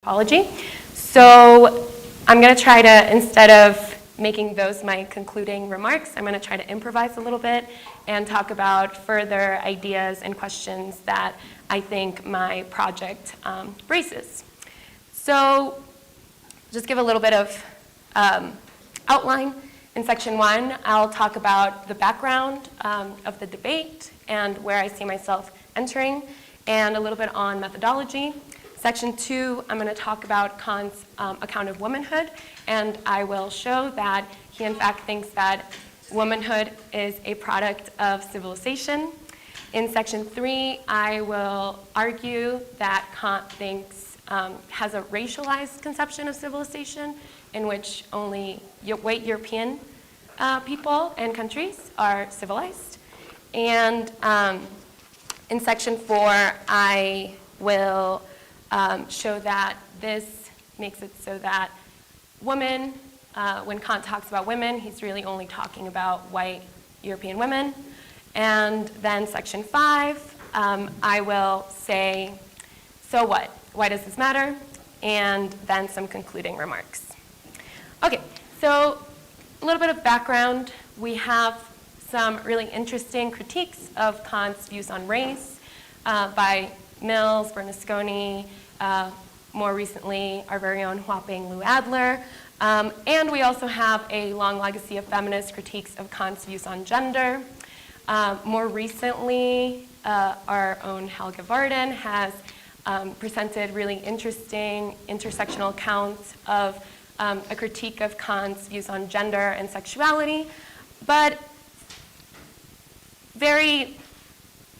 anthropology. So I'm going to try to, instead of making those my concluding remarks, I'm going to try to improvise a little bit and talk about further ideas and questions that I think my project raises. So just give a little bit of outline. In section 1, I'll talk about the background of the debate and where I see myself entering, and a little bit on methodology. Section 2, I'm going to talk about Kant's account of womanhood, and I will show that he in fact thinks that womanhood is a product of civilization. In section 3, I will argue that Kant thinks has a racialized conception of civilization in which only white European people and countries are civilized. And in section 4, I will show that this makes it so that women, when Kant talks about women, he's really only talking about white European women. And then section 5, I will say, so what? Why does this matter? And then some concluding remarks. Okay, so a little bit of background. We have some really interesting critiques of Kant's views on race by Mills, Bernasconi, more recently, our very own Huaping Lou Adler. And we also have a long legacy of feminist critiques of Kant's views on gender. More recently, our own Helga Varden has presented really interesting intersectional accounts of a critique of Kant's views on gender and sexuality. But very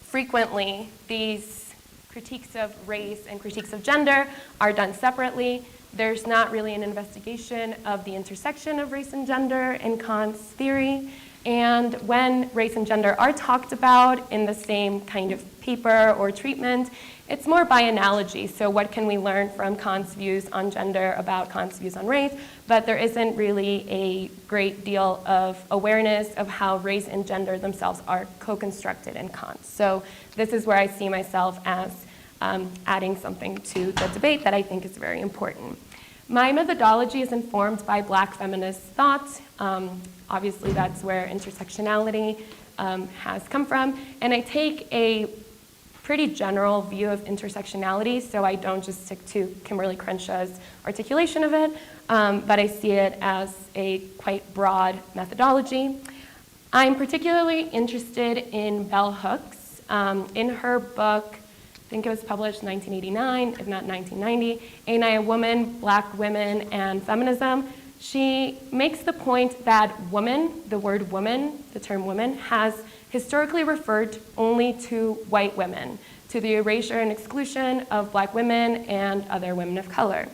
frequently, these critiques of race and critiques of gender are done separately. There's not really an investigation of the intersection of race and gender in Kant's theory. And when race and gender are talked about in the same kind of paper or treatment, it's more by analogy. So what can we learn from Kant's views on gender about Kant's views on race? But there isn't really a great deal of awareness of how race and gender themselves are co-constructed in Kant. So this is where I see myself as adding something to the debate that I think is very important. My methodology is informed by Black feminist thought. Obviously, that's where intersectionality has come from. And I take a pretty general view of intersectionality, so I don't just stick to Kimberly Crenshaw's articulation of it, but I see it as a quite broad methodology. I'm particularly interested in bell hooks. In her book, I think it was published in 1989, if not 1990, Ain't I a Woman, Black Women, and Feminism, she makes the point that woman, the word woman, the term woman, has historically referred only to white women, to the erasure and exclusion of Black women and other women of color.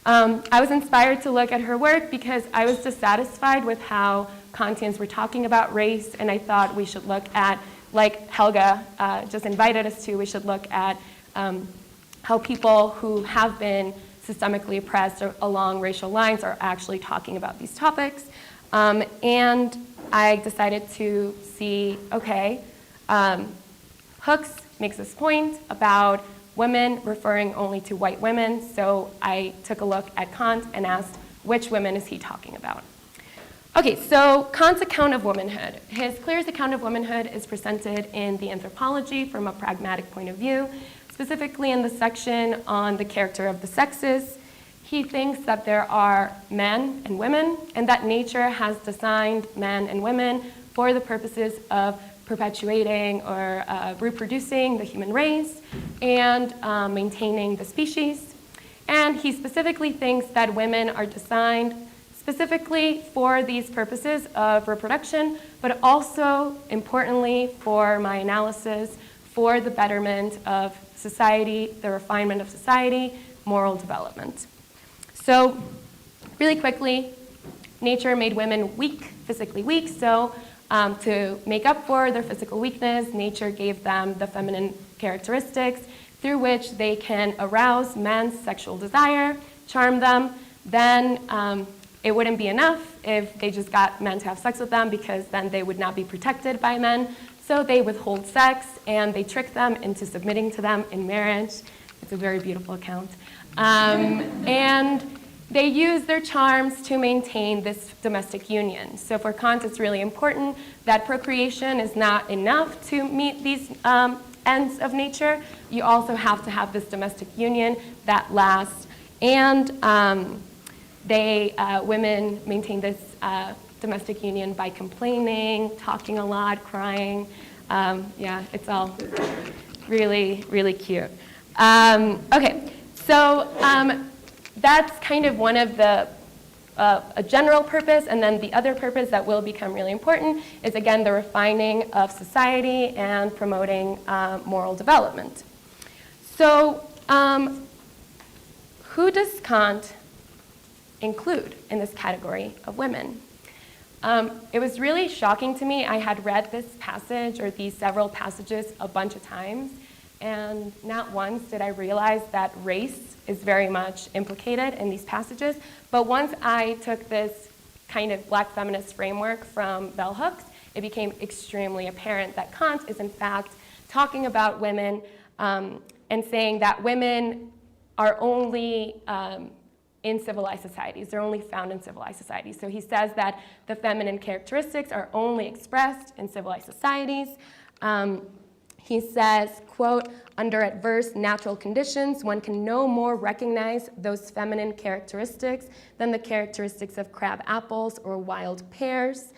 I was inspired to look at her work because I was dissatisfied with how Kantians were talking about race, and I thought we should look at, like Helga just invited us to, we should look at how people who have been systemically oppressed along racial lines are actually talking about these topics. And I decided to see, okay, Hooks makes this point about women referring only to white women, so I took a look at Kant and asked, which women is he talking about? Okay, so Kant's account of womanhood. His clearest account of womanhood is presented in the Anthropology from a pragmatic point of view, specifically in the section on the character of the sexes. He thinks that there are men and women, and that nature has designed men and women for the purposes of perpetuating or reproducing the human race and maintaining the species. And he specifically thinks that women are designed specifically for these purposes of reproduction, but also, importantly, for my analysis, for the betterment of society, the refinement of society, moral development. So, really quickly, nature made women weak, physically weak, so to make up for their physical weakness, nature gave them the feminine characteristics through which they can arouse men's sexual desire, charm them. Then it wouldn't be enough if they just got men to have sex with them, because then they would not be protected by men. So they withhold sex and they trick them into submitting to them in marriage. It's It's a very beautiful account. And they use their charms to maintain this domestic union. So for Kant, it's really important that procreation is not enough to meet these ends of nature. You also have to have this domestic union that lasts. And women maintain this domestic union by complaining, talking a lot, crying. Yeah, it's all really, really cute. Okay, so that's kind of one of the a general purpose, and then the other purpose that will become really important is, again, the refining of society and promoting moral development. So who does Kant include in this category of women? It was really shocking to me. I had read this passage or these several passages a bunch of times, and not once did I realize that race is very much implicated in these passages. But once I took this kind of black feminist framework from bell hooks, it became extremely apparent that Kant is in fact talking about women and saying that women are only in civilized societies. They're only found in civilized societies. So he says that the feminine characteristics are only expressed in civilized societies. He says, quote, under adverse natural conditions, one can no more recognize those feminine characteristics than the characteristics of crab apples or wild pears.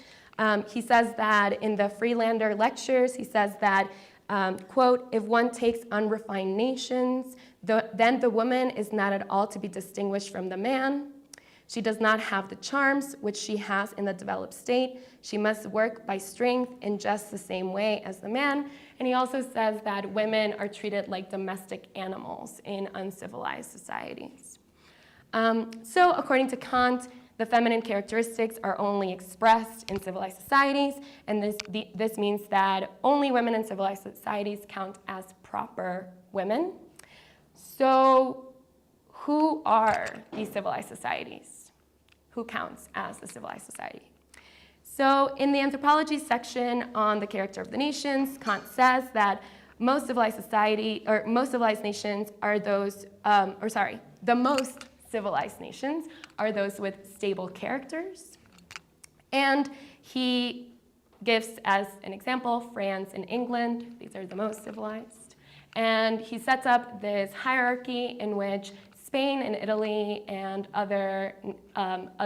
He says that in the Freelander lectures, he says that, quote, if one takes unrefined nations, then the woman is not at all to be distinguished from the man. She does not have the charms which she has in the developed state. She must work by strength in just the same way as the man. And he also says that women are treated like domestic animals in uncivilized societies. So according to Kant, the feminine characteristics are only expressed in civilized societies, and this means that only women in civilized societies count as proper women. So who are these civilized societies? Who counts as a civilized society? So in the anthropology section on the character of the nations, Kant says that most civilized nations are those, the most civilized nations are those with stable characters. And he gives as an example France and England. These are the most civilized. And he sets up this hierarchy in which Spain and Italy and other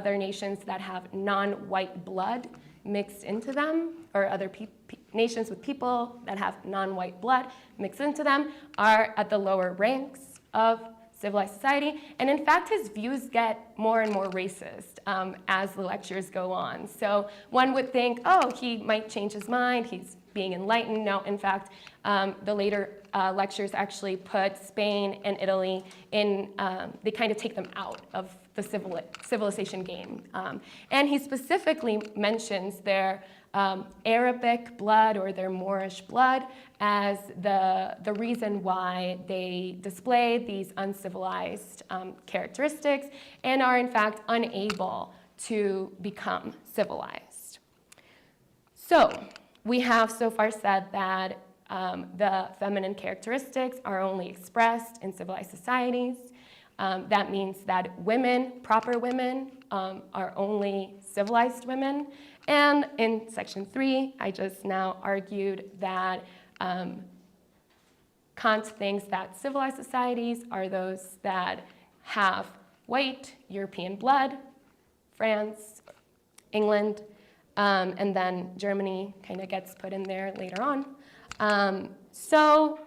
nations that have non-white blood mixed into them, or other nations with people that have non-white blood mixed into them, are at the lower ranks of civilized society. And in fact, his views get more and more racist as the lectures go on. So one would think, oh, he might change his mind, he's being enlightened. No, in fact, the later lectures actually put Spain and Italy in, they kind of take them out of the civilization game. And he specifically mentions their Arabic blood or their Moorish blood as the reason why they display these uncivilized characteristics and are in fact unable to become civilized. So we have so far said that the feminine characteristics are only expressed in civilized societies. That means that women, proper women, are only civilized women. And in section 3, I just now argued that Kant thinks that civilized societies are those that have white European blood, France, England, and then Germany kind of gets put in there later on. So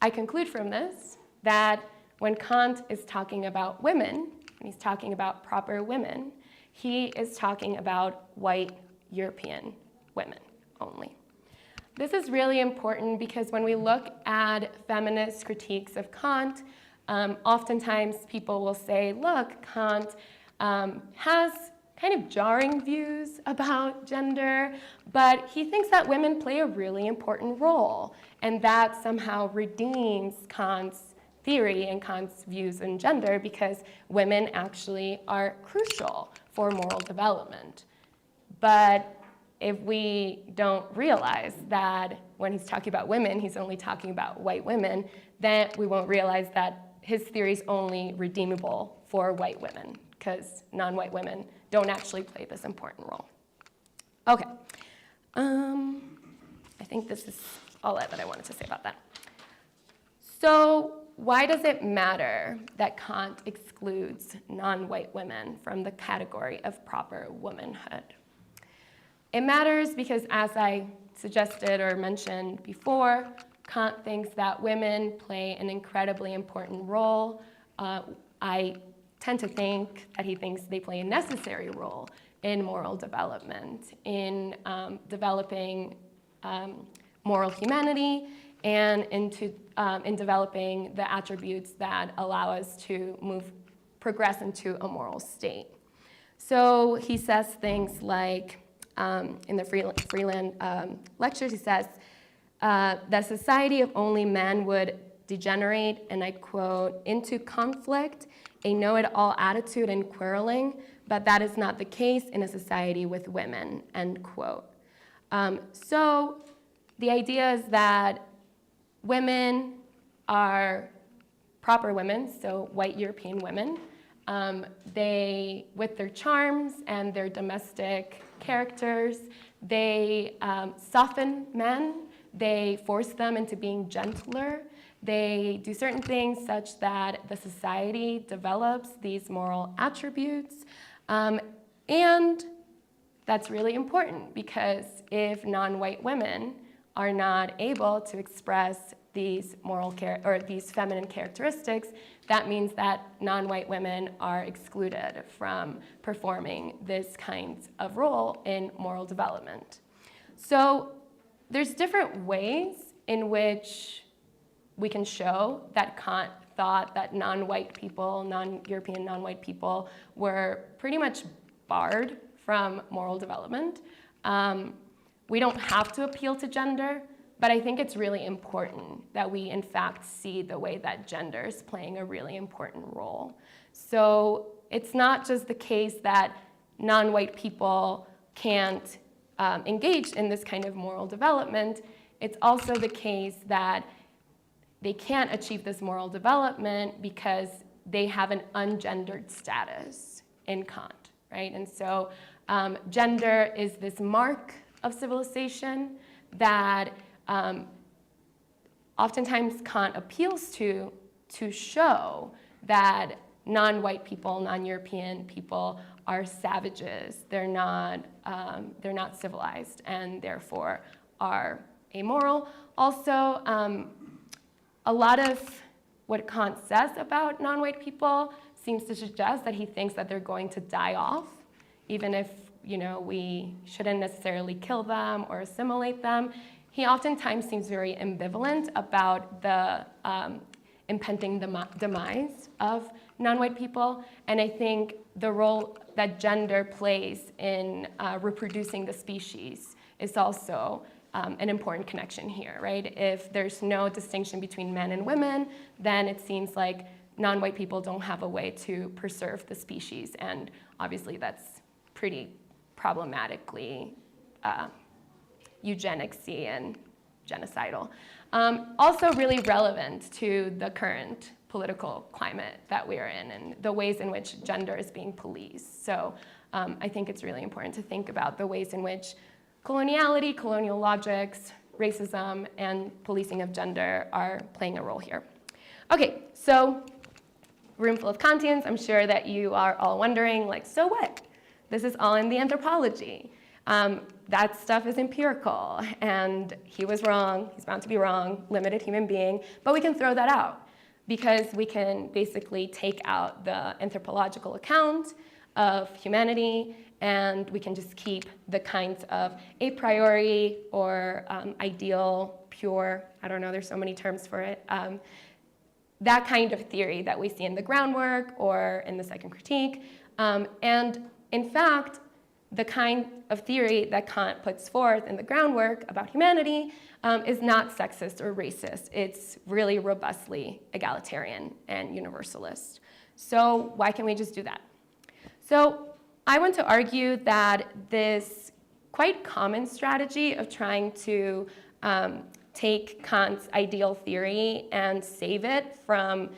I conclude from this that when Kant is talking about women, and he's talking about proper women, he is talking about white European women only. This is really important because when we look at feminist critiques of Kant, oftentimes people will say, look, Kant has kind of jarring views about gender, but he thinks that women play a really important role, and that somehow redeems Kant's theory and Kant's views on gender because women actually are crucial for moral development. But if we don't realize that when he's talking about women, he's only talking about white women, then we won't realize that his theory is only redeemable for white women, because non-white women don't actually play this important role. Okay. I think this is all that I wanted to say about that. So why does it matter that Kant excludes non-white women from the category of proper womanhood? It matters because, as I suggested or mentioned before, Kant thinks that women play an incredibly important role. I tend to think that he thinks they play a necessary role in moral development, in developing moral humanity, and in developing the attributes that allow us to progress into a moral state. So he says things like, in the Freeland lectures, he says, that society of only men would degenerate, and I quote, into conflict, a know-it-all attitude and quarreling, but that is not the case in a society with women, end quote. So the idea is that women are proper women, so white European women. They, with their charms and their domestic characters, they soften men, they force them into being gentler, they do certain things such that the society develops these moral attributes, and that's really important because if non-white women are not able to express these these feminine characteristics, that means that non-white women are excluded from performing this kind of role in moral development. So there's different ways in which we can show that Kant thought that non-white people, non-European non-white people, were pretty much barred from moral development. We don't have to appeal to gender, but I think it's really important that we, in fact, see the way that gender is playing a really important role. So it's not just the case that non-white people can't engage in this kind of moral development. It's also the case that they can't achieve this moral development because they have an ungendered status in Kant, right? And so gender is this mark of civilization that oftentimes Kant appeals to show that non-white people, non-European people are savages. They're not civilized and therefore are amoral. Also, a lot of what Kant says about non-white people seems to suggest that he thinks that they're going to die off, even if we shouldn't necessarily kill them or assimilate them. He oftentimes seems very ambivalent about the impending demise of non-white people, and I think the role that gender plays in reproducing the species is also an important connection here, right? If there's no distinction between men and women, then it seems like non-white people don't have a way to preserve the species, and obviously that's pretty problematically eugenicsy and genocidal. Also really relevant to the current political climate that we are in and the ways in which gender is being policed. So I think it's really important to think about the ways in which coloniality, colonial logics, racism, and policing of gender are playing a role here. Okay, so room full of Kantians, I'm sure that you are all wondering, like, so what? This is all in the anthropology. That stuff is empirical, and he was wrong, he's bound to be wrong, limited human being, but we can throw that out because we can basically take out the anthropological account of humanity, and we can just keep the kinds of a priori or ideal, pure, I don't know, there's so many terms for it, that kind of theory that we see in the groundwork or in the second critique. And in fact, the kind of theory that Kant puts forth in the groundwork about humanity is not sexist or racist. It's really robustly egalitarian and universalist. So why can't we just do that? So I want to argue that this quite common strategy of trying to take Kant's ideal theory and save it from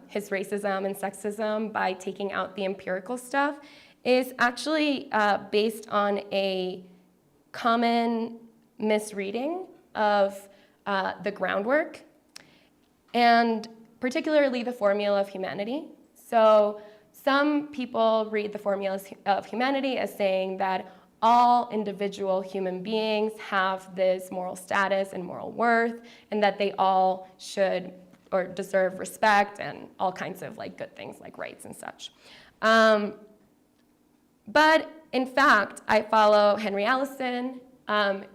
his racism and sexism by taking out the empirical stuff is actually based on a common misreading of the groundwork, and particularly the formula of humanity. So some people read the formula of humanity as saying that all individual human beings have this moral status and moral worth, and that they all should or deserve respect and all kinds of like good things like rights and such. But in fact, I follow Henry Allison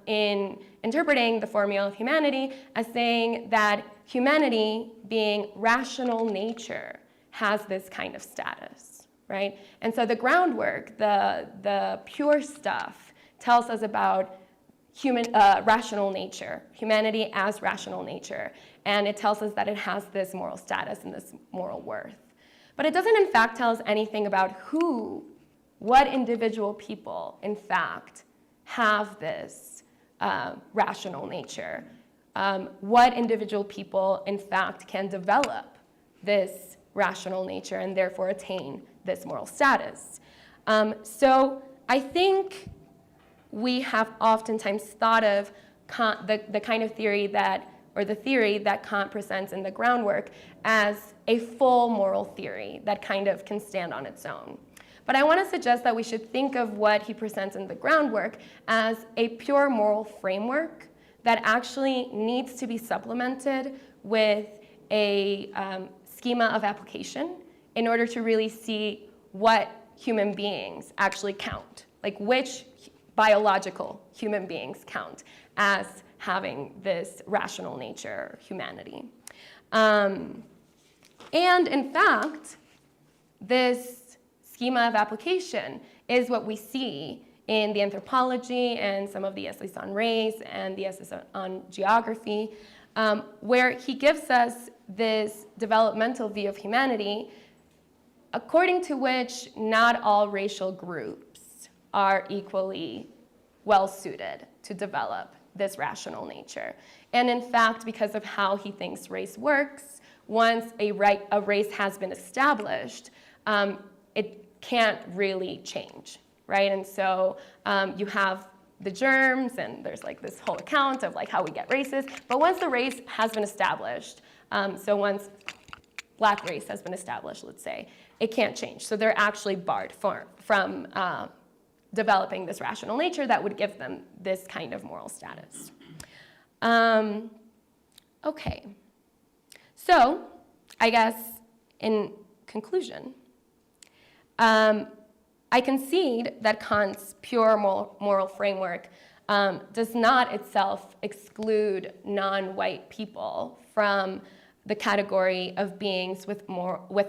in interpreting the formula of humanity as saying that humanity, being rational nature, has this kind of status, right? And so the groundwork, the pure stuff, tells us about rational nature, humanity as rational nature, and it tells us that it has this moral status and this moral worth. But it doesn't in fact tell us anything about what individual people in fact have this rational nature, what individual people in fact can develop this rational nature and therefore attain this moral status. So I think we have oftentimes thought of Kant, the kind of theory that, or the theory that Kant presents in the groundwork as a full moral theory that kind of can stand on its own. But I want to suggest that we should think of what he presents in the groundwork as a pure moral framework that actually needs to be supplemented with a schema of application in order to really see what human beings actually count, like which biological human beings count as having this rational nature, humanity. And in fact, this schema of application is what we see in the anthropology and some of the essays on race and the essays on geography, where he gives us this developmental view of humanity according to which not all racial groups are equally well-suited to develop this rational nature. And in fact, because of how he thinks race works, once a race has been established, it can't really change, right? And so you have the germs, and there's like this whole account of like how we get races. But once the race has been established, so once black race has been established, let's say, it can't change. So they're actually barred from developing this rational nature that would give them this kind of moral status. Okay, so I guess in conclusion, I concede that Kant's pure moral framework does not itself exclude non-white people from the category of beings with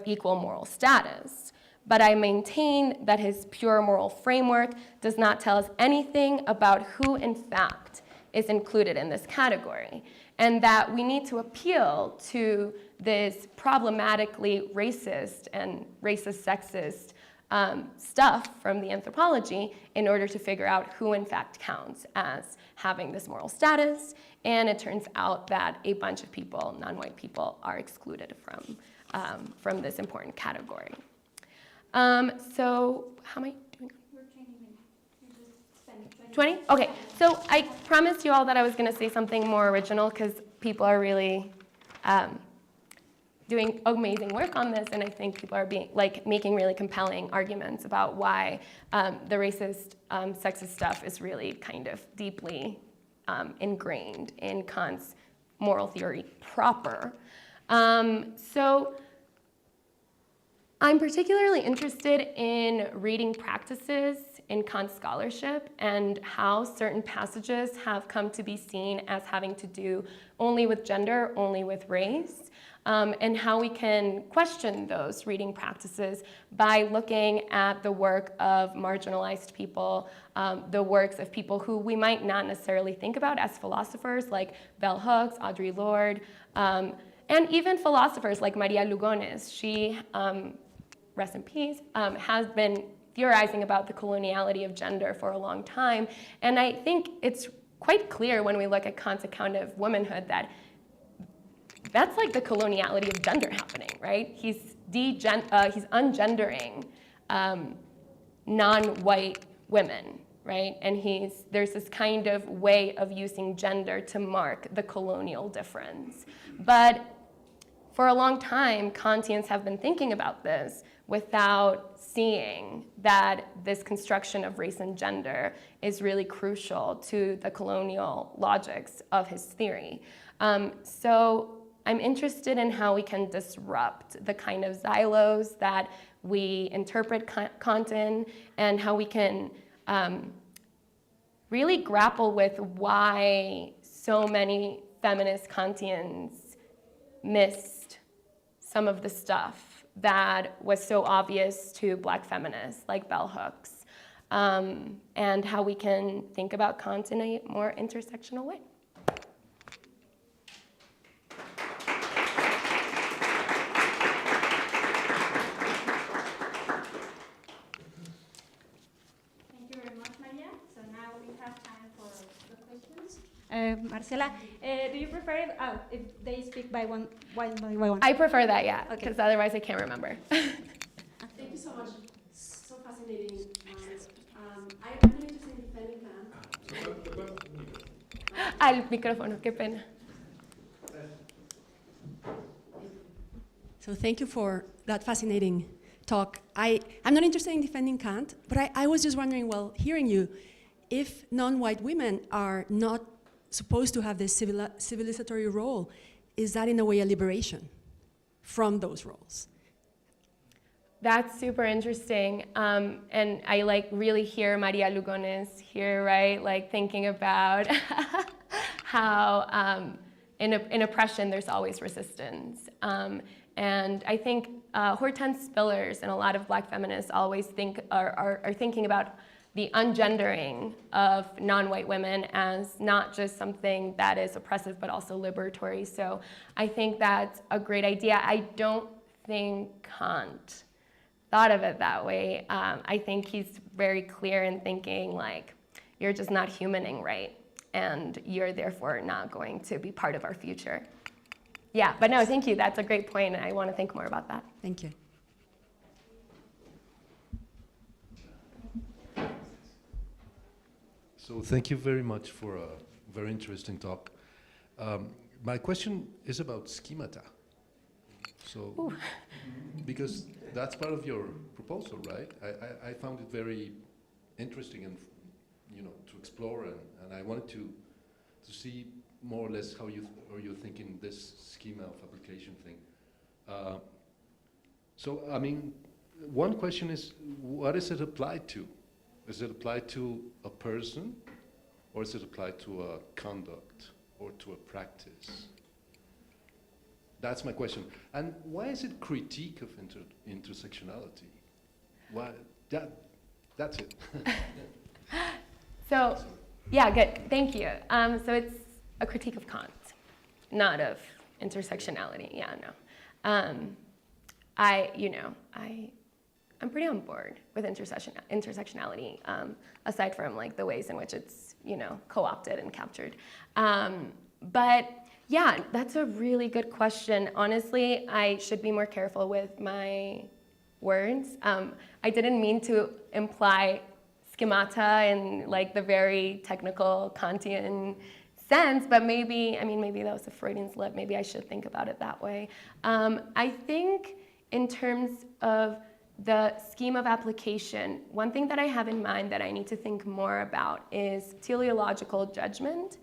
equal moral status. But I maintain that his pure moral framework does not tell us anything about who, in fact, is included in this category, and that we need to appeal to this problematically racist and racist-sexist stuff from the anthropology in order to figure out who, in fact, counts as having this moral status. And it turns out that a bunch of people, non-white people, are excluded from this important category. So how am I doing? We're changing. You just spend 20? Okay, so I promised you all that I was going to say something more original because people are really doing amazing work on this, and I think people are making really compelling arguments about why the racist, sexist stuff is really kind of deeply ingrained in Kant's moral theory proper. So I'm particularly interested in reading practices in Kant's scholarship and how certain passages have come to be seen as having to do only with gender, only with race, and how we can question those reading practices by looking at the work of marginalized people, the works of people who we might not necessarily think about as philosophers, like Bell Hooks, Audre Lorde, and even philosophers like María Lugones. She, rest in peace, has been theorizing about the coloniality of gender for a long time. And I think it's quite clear when we look at Kant's account of womanhood that that's like the coloniality of gender happening, right? He's ungendering non-white women, right? And there's this kind of way of using gender to mark the colonial difference. But for a long time, Kantians have been thinking about this without seeing that this construction of race and gender is really crucial to the colonial logics of his theory. So I'm interested in how we can disrupt the kind of xylos that we interpret Kant in, and how we can really grapple with why so many feminist Kantians missed some of the stuff that was so obvious to Black feminists like bell hooks, and how we can think about Kant in a more intersectional way. Thank you very much, Maria. So now we have time for the questions. Marcela, do you prefer if they speak by one? I prefer that, yeah, Okay. because otherwise I can't remember. Thank you so much. So fascinating. I'm interested in defending Kant. Al micrófono, qué pena. So thank you for that fascinating talk. I'm not interested in defending Kant, but I was just wondering, well, hearing you, if non-white women are not supposed to have this civilizatory role, is that in a way a liberation from those roles? That's super interesting, and I really hear María Lugones here, right? Like thinking about how in oppression there's always resistance, and I think Hortense Spillers and a lot of Black feminists always are thinking about the ungendering of non-white women as not just something that is oppressive but also liberatory. So I think that's a great idea. I don't think Kant thought of it that way. I think he's very clear in thinking like, you're just not humaning right, and you're therefore not going to be part of our future. Yeah, but no, thank you. That's a great point, and I want to think more about that. Thank you. So thank you very much for a very interesting talk. My question is about schemata. So, because that's part of your proposal, right? I found it very interesting and, to explore, and I wanted to see more or less how you're thinking this schema of application thing. So, I mean, one question is, what is it applied to? Is it applied to a person, or is it applied to a conduct, or to a practice? That's my question. And why is it critique of intersectionality? Why? That's it. So, yeah, good. Thank you. So it's a critique of Kant, not of intersectionality. Yeah, no. I'm pretty on board with intersectionality, aside from like the ways in which it's co-opted and captured. But yeah, that's a really good question. Honestly, I should be more careful with my words. I didn't mean to imply schemata in like the very technical Kantian sense, but maybe that was a Freudian slip. Maybe I should think about it that way. I think in terms of the scheme of application, one thing that I have in mind that I need to think more about is teleological judgment,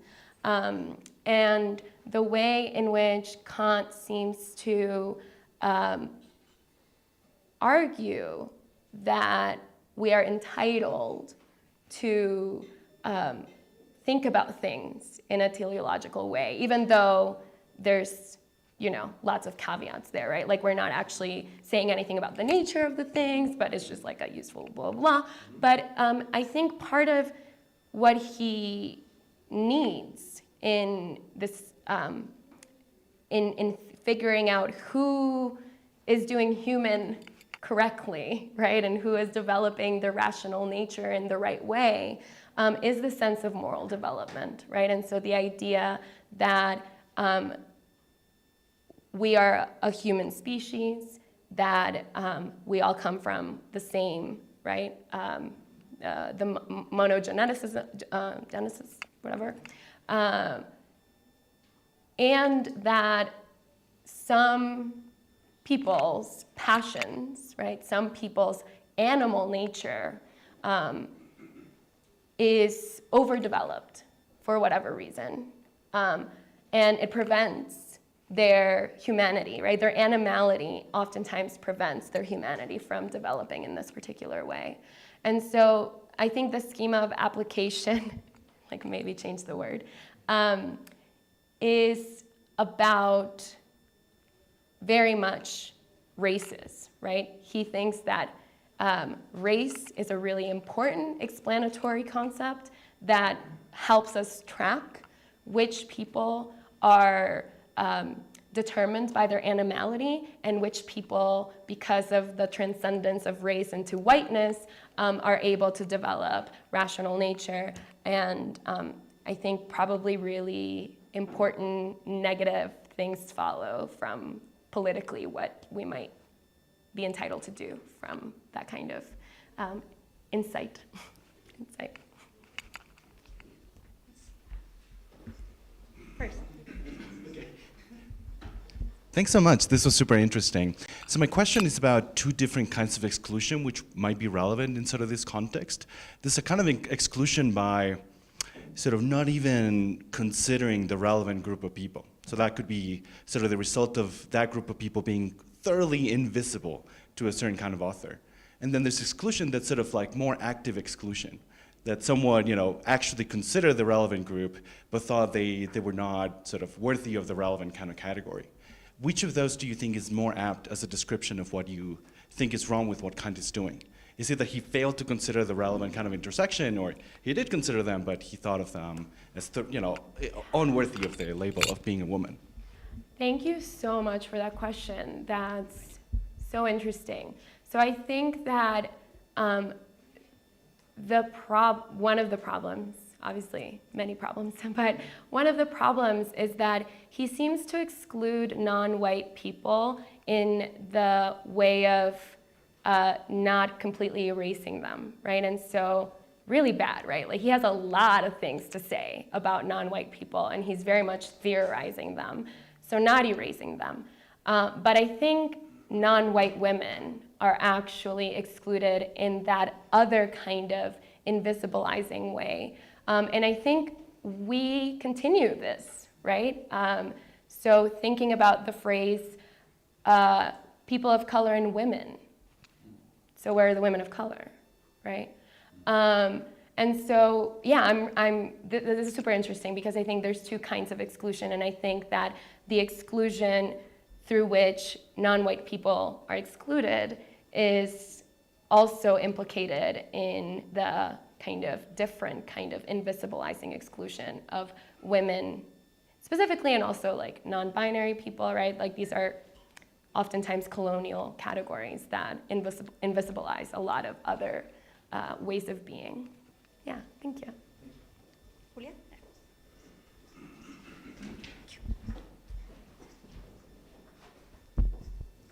and the way in which Kant seems to argue that we are entitled to think about things in a teleological way, even though there's lots of caveats there, right? Like we're not actually saying anything about the nature of the things, but it's just like a useful blah, blah. But I think part of what he needs in this, in figuring out who is doing human correctly, right, and who is developing their rational nature in the right way, is the sense of moral development, right? And so the idea that we are a human species, that we all come from the same, right, the monogenesis, genesis, whatever, and that some people's passions, right, some people's animal nature is overdeveloped for whatever reason, and it prevents their humanity, right? Their animality oftentimes prevents their humanity from developing in this particular way. And so I think the schema of application, like maybe change the word, is about very much races, right? He thinks that race is a really important explanatory concept that helps us track which people are determined by their animality and which people, because of the transcendence of race into whiteness, are able to develop rational nature. And I think probably really important negative things follow from politically what we might be entitled to do from that kind of insight. First. Thanks so much. This was super interesting. So my question is about two different kinds of exclusion which might be relevant in sort of this context. There's a kind of exclusion by sort of not even considering the relevant group of people. So that could be sort of the result of that group of people being thoroughly invisible to a certain kind of author. And then there's exclusion that's sort of like more active exclusion, that someone, actually considered the relevant group, but thought they were not sort of worthy of the relevant kind of category. Which of those do you think is more apt as a description of what you think is wrong with what Kant is doing? Is it that he failed to consider the relevant kind of intersection, or he did consider them, but he thought of them as, unworthy of the label of being a woman? Thank you so much for that question. That's so interesting. So I think that one of the problems, obviously many problems, but one of the problems is that he seems to exclude non-white people in the way of not completely erasing them, right? And so really bad, right? Like he has a lot of things to say about non-white people, and he's very much theorizing them, so not erasing them. But I think non-white women are actually excluded in that other kind of invisibilizing way. And I think we continue this, right? So thinking about the phrase, people of color and women. So where are the women of color, right? And so, yeah, this is super interesting because I think there's two kinds of exclusion, and I think that the exclusion through which non-white people are excluded is also implicated in the kind of different kind of invisibilizing exclusion of women specifically, and also like non-binary people, right? Like these are oftentimes colonial categories that invisibilize a lot of other ways of being. Yeah, thank you. Julia?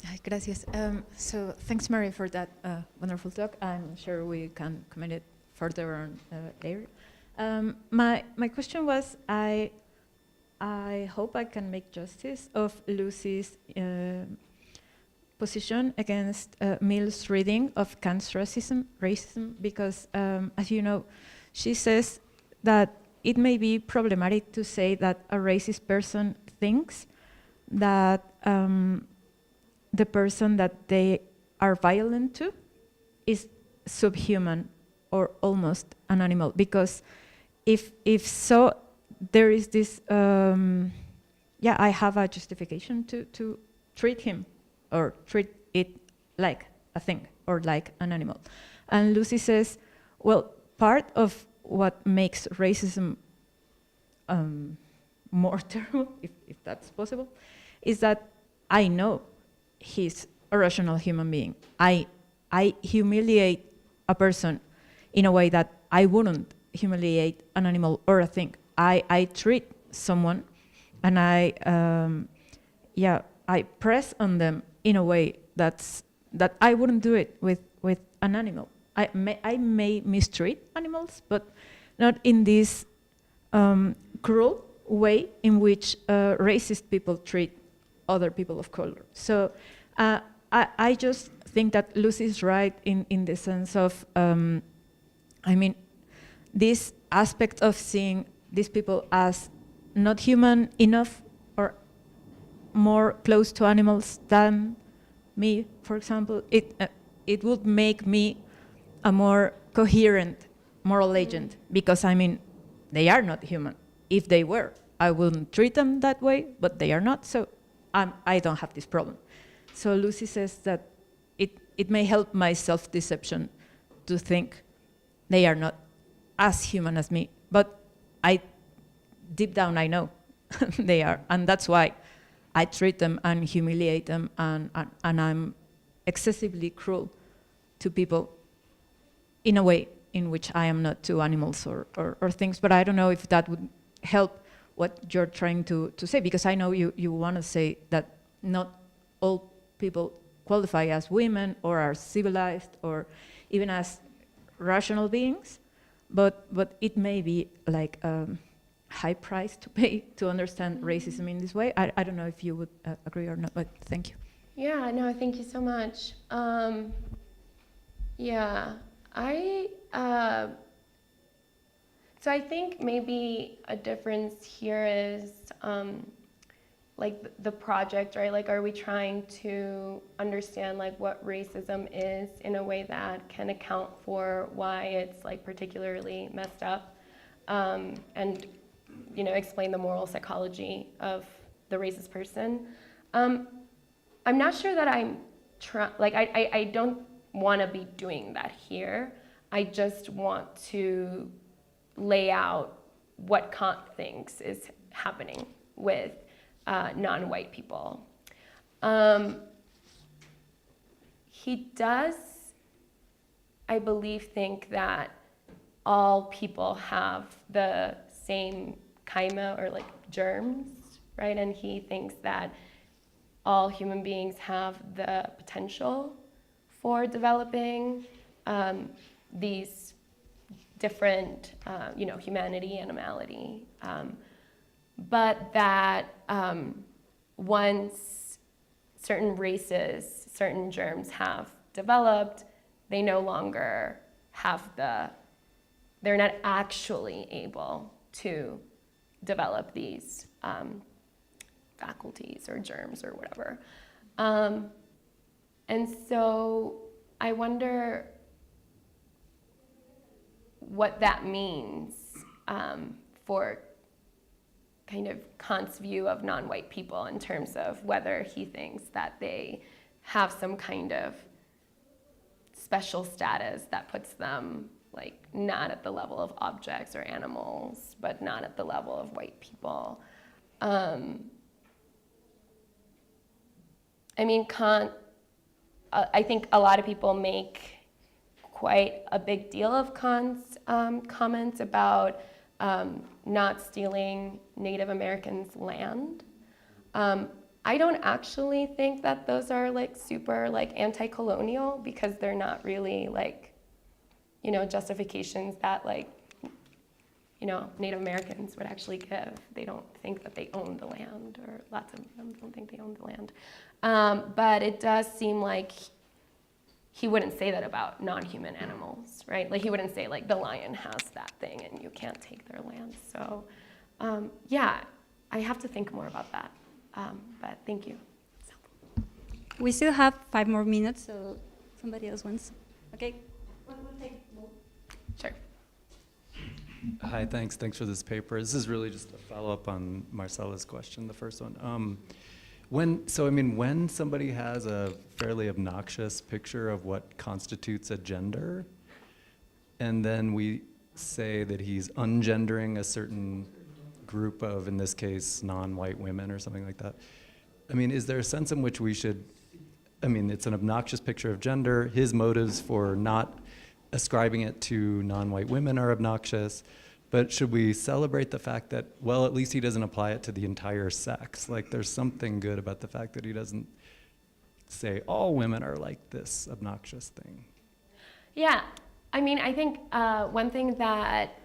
Hi, gracias. So thanks, Maria, for that wonderful talk. I'm sure we can comment it further on later. My question was, I hope I can make justice of Lucy's position against Mill's reading of Kant's racism, because, as you know, she says that it may be problematic to say that a racist person thinks that the person that they are violent to is subhuman or almost an animal, because if so, there is this, I have a justification to treat him or treat it like a thing or like an animal. And Lucy says, well, part of what makes racism more terrible, if that's possible, is that I know he's a rational human being. I humiliate a person in a way that I wouldn't humiliate an animal or a thing. I treat someone and I press on them in a way that I wouldn't do it with an animal. I may mistreat animals, but not in this cruel way in which racist people treat other people of color. So I just think that Lucy's right in the sense of, this aspect of seeing these people as not human enough or more close to animals than me, for example, it would make me a more coherent moral agent, because they are not human. If they were, I wouldn't treat them that way, but they are not, so I don't have this problem. So Lucy says that it may help my self-deception to think they are not as human as me, but deep down I know they are, and that's why I treat them and humiliate them, and I'm excessively cruel to people in a way in which I am not to animals or things. But I don't know if that would help what you're trying to say, because I know you want to say that not all people qualify as women or are civilized or even as rational beings, but it may be like a high price to pay to understand racism in this way. I don't know if you would agree or not, but thank you. Yeah, no, thank you so much. So I think maybe a difference here is like the project, right? Like, are we trying to understand like what racism is in a way that can account for why it's like particularly messed up, and explain the moral psychology of the racist person? I'm not sure that I'm I don't want to be doing that here. I just want to lay out what Kant thinks is happening with non-white people. He does, I believe, think that all people have the same kaima, or like germs, right? And he thinks that all human beings have the potential for developing these different, humanity, animality, but that once certain races, certain germs have developed, they no longer have they're not actually able to develop these faculties or germs or whatever. And so I wonder what that means for kind of Kant's view of non-white people, in terms of whether he thinks that they have some kind of special status that puts them like not at the level of objects or animals, but not at the level of white people. Kant, I think a lot of people make quite a big deal of Kant's comments about not stealing Native Americans' land. I don't actually think that those are like super like anti-colonial, because they're not really like, justifications that like, Native Americans would actually give. They don't think that they own the land, or lots of them don't think they own the land. But it does seem like he wouldn't say that about non-human animals, right? Like he wouldn't say like the lion has that thing and you can't take their land. So I have to think more about that. But thank you. We still have 5 more minutes, so somebody else wants. Okay. We'll take more. Sure. Hi, thanks for this paper. This is really just a follow-up on Marcela's question, the first one. When somebody has a fairly obnoxious picture of what constitutes a gender, and then we say that he's ungendering a certain group of, in this case, non-white women or something like that, is there a sense in which we should I mean, it's an obnoxious picture of gender. His motives for not ascribing it to non-white women are obnoxious. But should we celebrate the fact that, well, at least he doesn't apply it to the entire sex? Like, there's something good about the fact that he doesn't say all women are like this obnoxious thing. Yeah, I mean, I think one thing that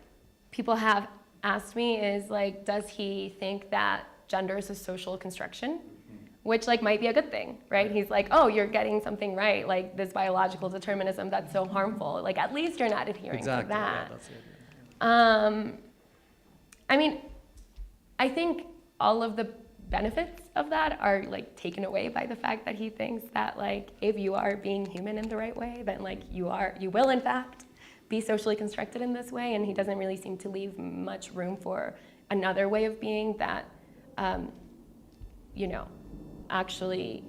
people have asked me is, like, does he think that gender is a social construction? Which, like, might be a good thing, right? He's like, oh, you're getting something right, like this biological determinism that's so harmful. Like, at least you're not adhering to that. Yeah, that's the idea. I mean, I think all of the benefits of that are, like, taken away by the fact that he thinks that, like, if you are being human in the right way, then, like, you will in fact be socially constructed in this way, and he doesn't really seem to leave much room for another way of being that, you know, actually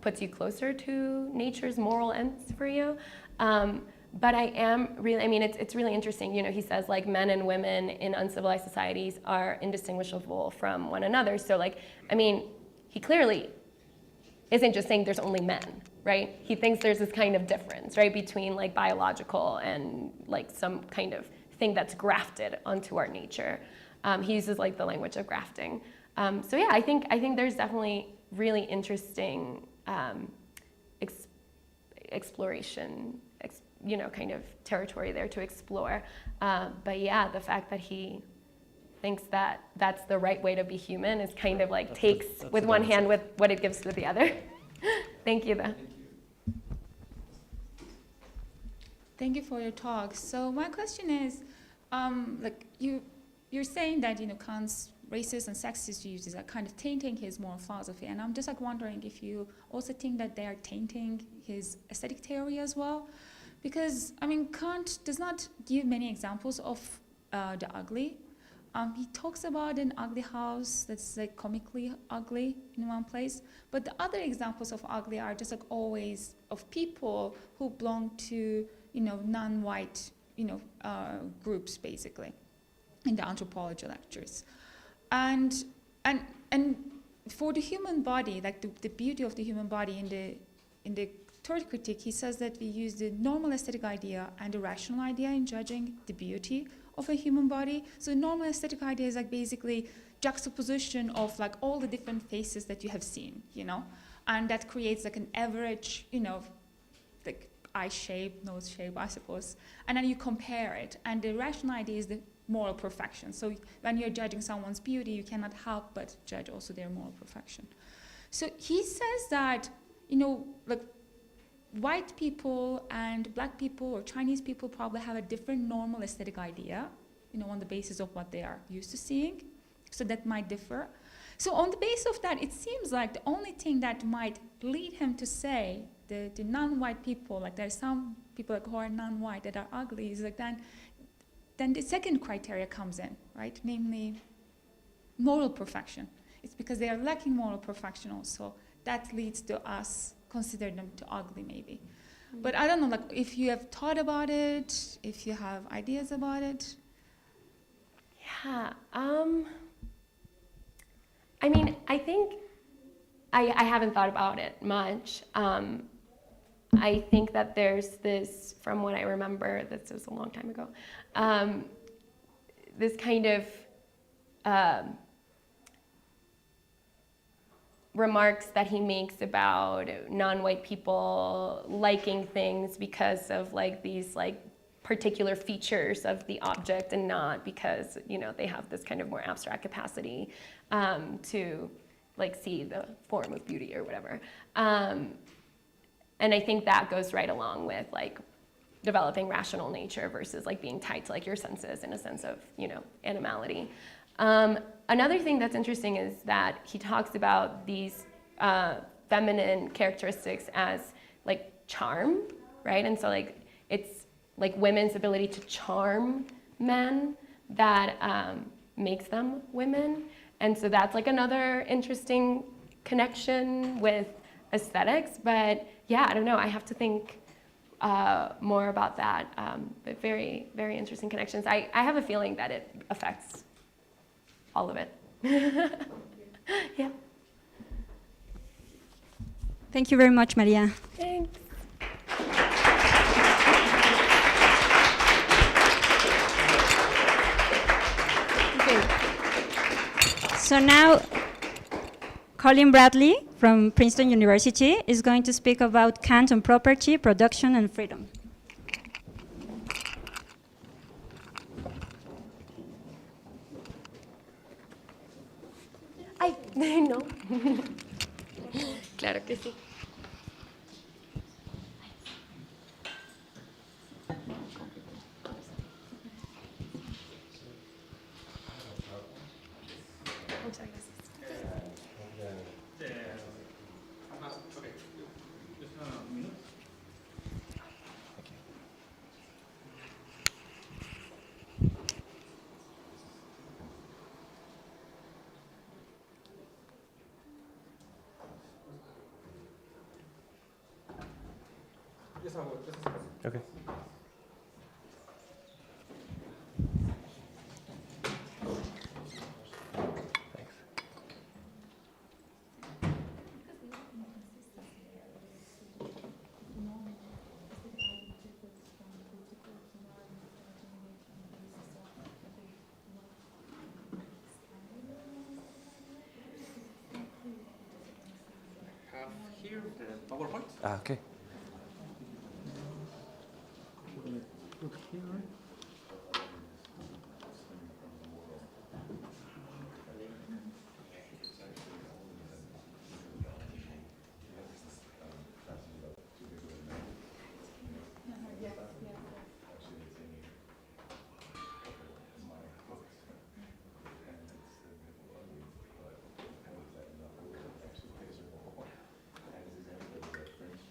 puts you closer to nature's moral ends for you. But I am really, I mean, it's really interesting. You know, he says, like, men and women in uncivilized societies are indistinguishable from one another. So, like, I mean, he clearly isn't just saying there's only men, right? He thinks there's this kind of difference, right, between, like, biological and, like, some kind of thing that's grafted onto our nature. He uses, like, the language of grafting. So yeah, I think there's definitely really interesting exploration, you know, kind of territory there to explore. But yeah, the fact that he thinks that that's the right way to be human is kind of like takes with one hand with what it gives with the other. Thank you, though. Thank you for your talk. So my question is, like, you're saying that, you know, Kant's racist and sexist uses are kind of tainting his moral philosophy, and I'm just, like, wondering if you also think that they are tainting his aesthetic theory as well. Because, I mean, Kant does not give many examples of the ugly. He talks about an ugly house that's, like, comically ugly in one place, but the other examples of ugly are just, like, always of people who belong to, you know, non-white, you know, groups, basically, in the anthropology lectures. And for the human body, like the beauty of the human body in the third critique, he says that we use the normal aesthetic idea and the rational idea in judging the beauty of a human body. So the normal aesthetic idea is, like, basically juxtaposition of, like, all the different faces that you have seen, you know, and that creates, like, an average, you know, like, eye shape, nose shape, I suppose, and then you compare it. And the rational idea is the moral perfection. So when you're judging someone's beauty, you cannot help but judge also their moral perfection. So he says that, you know, like, white people and black people or Chinese people probably have a different normal aesthetic idea, you know, on the basis of what they are used to seeing. So that might differ. So on the basis of that, it seems like the only thing that might lead him to say the non-white people, like, there's some people, like, who are non-white that are ugly, is like then the second criteria comes in, right? Namely, moral perfection. It's because they are lacking moral perfection also that leads to us consider them to ugly, maybe. Mm-hmm. But I don't know, like, if you have thought about it, if you have ideas about it. Yeah. I mean, I think I haven't thought about it much. I think that there's this, from what I remember, this was a long time ago, this kind of remarks that he makes about non-white people liking things because of, like, these, like, particular features of the object and not because, you know, they have this kind of more abstract capacity to, like, see the form of beauty or whatever. And I think that goes right along with, like, developing rational nature versus, like, being tied to, like, your senses in a sense of, you know, animality. Another thing that's interesting is that he talks about these feminine characteristics as, like, charm, right? And so, like, it's, like, women's ability to charm men that makes them women. And so that's, like, another interesting connection with aesthetics. But yeah, I don't know, I have to think more about that. But very, very interesting connections. I have a feeling that it affects all of it. Yeah. Thank you very much, Maria. Thanks. So now, Colin Bradley from Princeton University is going to speak about Kant on property, production, and freedom. Ay, no. Claro que sí. Muchas gracias. Okay. Thanks. Have here the PowerPoint. Okay.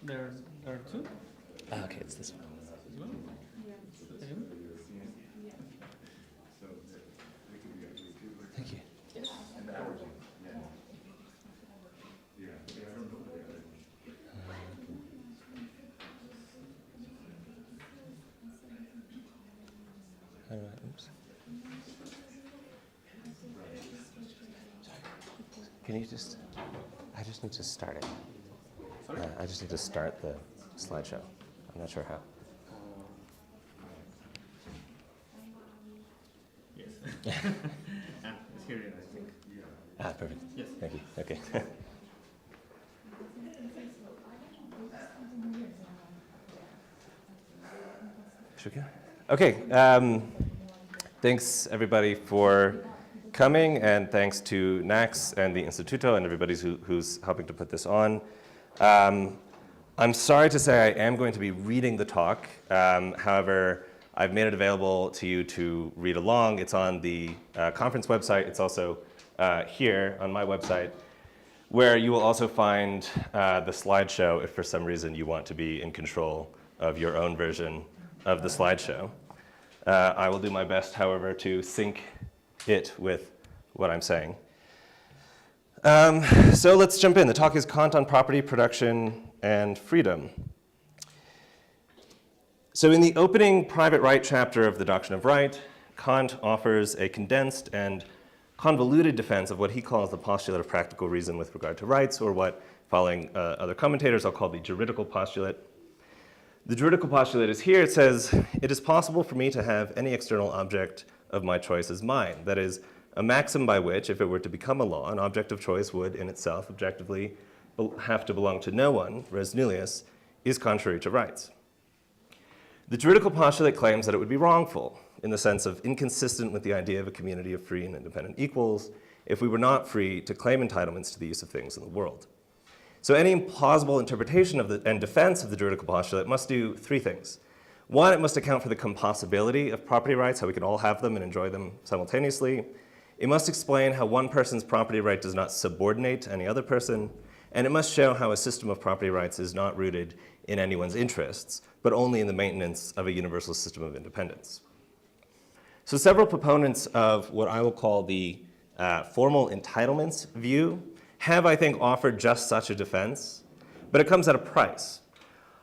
There are two. Okay, it's this one. Thank you. Oops. Can you just? I just need to start it. I just need to start the slideshow. I'm not sure how. Yes. It's here, I think. Perfect. Yes. Thank you. Okay. Should we go? Okay. Thanks everybody for coming, and thanks to NAX and the Instituto and everybody who's helping to put this on. I'm sorry to say I am going to be reading the talk. However, I've made it available to you to read along. It's on the conference website. It's also here on my website, where you will also find the slideshow if for some reason you want to be in control of your own version of the slideshow. I will do my best, however, to sync it with what I'm saying. So let's jump in. The talk is Kant on property, production, and freedom. So in the opening private right chapter of the Doctrine of Right, Kant offers a condensed and convoluted defense of what he calls the postulate of practical reason with regard to rights, or what, following other commentators, I'll call the juridical postulate. The juridical postulate is here. It says, it is possible for me to have any external object of my choice as mine. That is, a maxim by which, if it were to become a law, an object of choice would, in itself, objectively have to belong to no one, res nullius, is contrary to rights. The juridical postulate claims that it would be wrongful, in the sense of inconsistent with the idea of a community of free and independent equals, if we were not free to claim entitlements to the use of things in the world. So any plausible interpretation of and defense of the juridical postulate must do three things. One, it must account for the compossibility of property rights, how we can all have them and enjoy them simultaneously. It must explain how one person's property right does not subordinate any other person, and it must show how a system of property rights is not rooted in anyone's interests, but only in the maintenance of a universal system of independence. So several proponents of what I will call the formal entitlements view have, I think, offered just such a defense, but it comes at a price.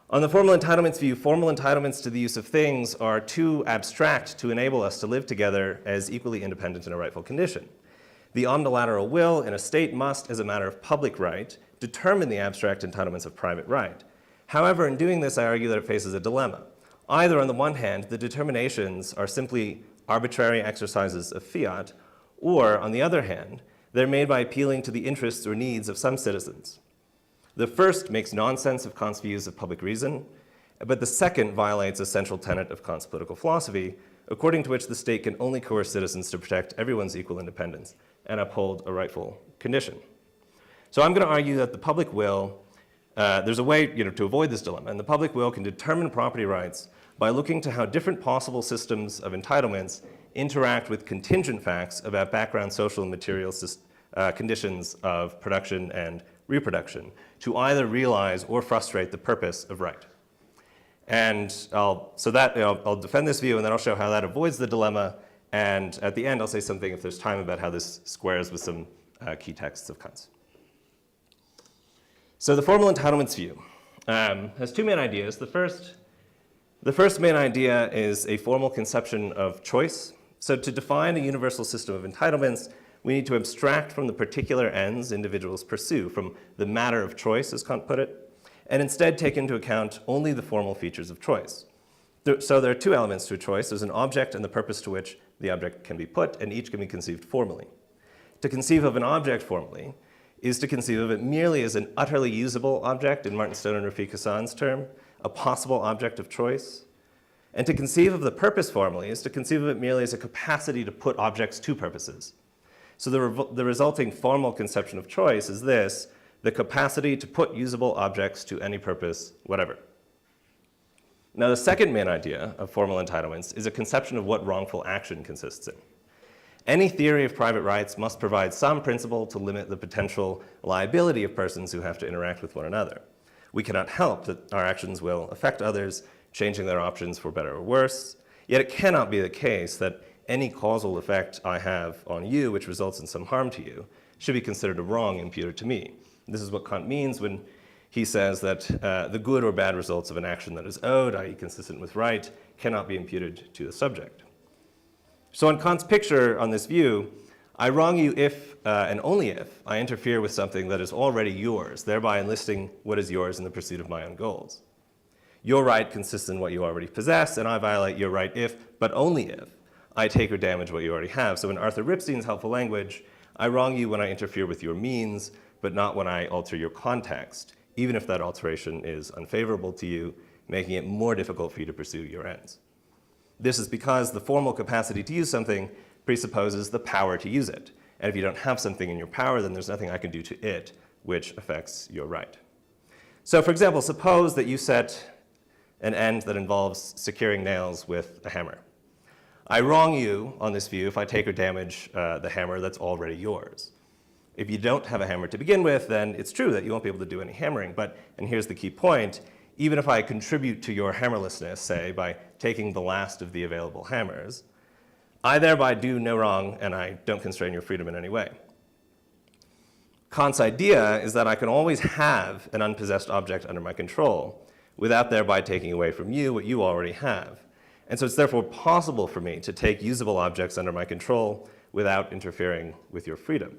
On the formal entitlements view, formal entitlements to the use of things are too abstract to enable us to live together as equally independent in a rightful condition. The omnilateral will in a state must, as a matter of public right, determine the abstract entitlements of private right. However, in doing this, I argue that it faces a dilemma. Either, on the one hand, the determinations are simply arbitrary exercises of fiat, or, on the other hand, they're made by appealing to the interests or needs of some citizens. The first makes nonsense of Kant's views of public reason, but the second violates a central tenet of Kant's political philosophy, according to which the state can only coerce citizens to protect everyone's equal independence and uphold a rightful condition. So I'm going to argue that the public will, there's a way to avoid this dilemma, and the public will can determine property rights by looking to how different possible systems of entitlements interact with contingent facts about background social and material conditions of production and reproduction to either realize or frustrate the purpose of right. And I'll defend this view, and then I'll show how that avoids the dilemma, and at the end I'll say something, if there's time, about how this squares with some key texts of Kant's. So the formal entitlements view has two main ideas. The first main idea is a formal conception of choice. So to define a universal system of entitlements, we need to abstract from the particular ends individuals pursue, from the matter of choice, as Kant put it, and instead take into account only the formal features of choice. So there are two elements to a choice. There's an object and the purpose to which the object can be put, and each can be conceived formally. To conceive of an object formally is to conceive of it merely as an utterly usable object, in Martin Stone and Rafik Hassan's term, a possible object of choice. And to conceive of the purpose formally is to conceive of it merely as a capacity to put objects to purposes. So the resulting formal conception of choice is this: the capacity to put usable objects to any purpose, whatever. Now, the second main idea of formal entitlements is a conception of what wrongful action consists in. Any theory of private rights must provide some principle to limit the potential liability of persons who have to interact with one another. We cannot help that our actions will affect others, changing their options for better or worse. Yet it cannot be the case that any causal effect I have on you, which results in some harm to you, should be considered a wrong imputed to me. This is what Kant means when he says that the good or bad results of an action that is owed, i.e. consistent with right, cannot be imputed to the subject. So in Kant's picture on this view, I wrong you if, and only if, I interfere with something that is already yours, thereby enlisting what is yours in the pursuit of my own goals. Your right consists in what you already possess, and I violate your right if, but only if, I take or damage what you already have. So in Arthur Ripstein's helpful language, I wrong you when I interfere with your means, but not when I alter your context, even if that alteration is unfavorable to you, making it more difficult for you to pursue your ends. This is because the formal capacity to use something presupposes the power to use it. And if you don't have something in your power, then there's nothing I can do to it which affects your right. So for example, suppose that you set an end that involves securing nails with a hammer. I wrong you on this view if I take or damage the hammer that's already yours. If you don't have a hammer to begin with, then it's true that you won't be able to do any hammering. But, and here's the key point, even if I contribute to your hammerlessness, say, by taking the last of the available hammers, I thereby do no wrong and I don't constrain your freedom in any way. Kant's idea is that I can always have an unpossessed object under my control without thereby taking away from you what you already have. And so it's therefore possible for me to take usable objects under my control without interfering with your freedom.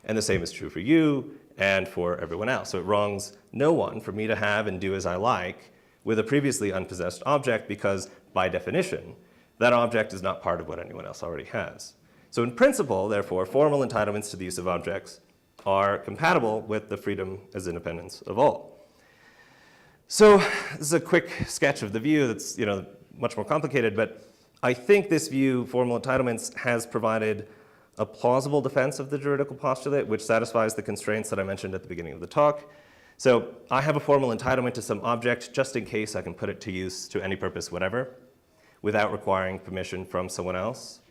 And the same is true for you and for everyone else. So it wrongs no one for me to have and do as I like with a previously unpossessed object because, by definition, that object is not part of what anyone else already has. So in principle, therefore, formal entitlements to the use of objects are compatible with the freedom as independence of all. So this is a quick sketch of the view that's much more complicated, but I think this view, formal entitlements, has provided a plausible defense of the juridical postulate, which satisfies the constraints that I mentioned at the beginning of the talk. So I have a formal entitlement to some object just in case I can put it to use to any purpose whatever, without requiring permission from someone else.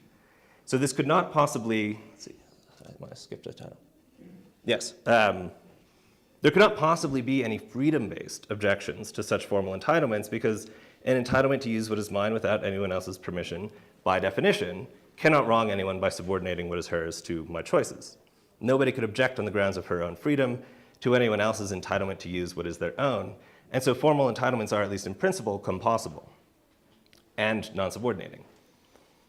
So this could not possibly, let's see, I might have skipped a title. Yes. There could not possibly be any freedom-based objections to such formal entitlements because an entitlement to use what is mine without anyone else's permission, by definition, cannot wrong anyone by subordinating what is hers to my choices. Nobody could object on the grounds of her own freedom to anyone else's entitlement to use what is their own, and so formal entitlements are, at least in principle, compossible and non-subordinating.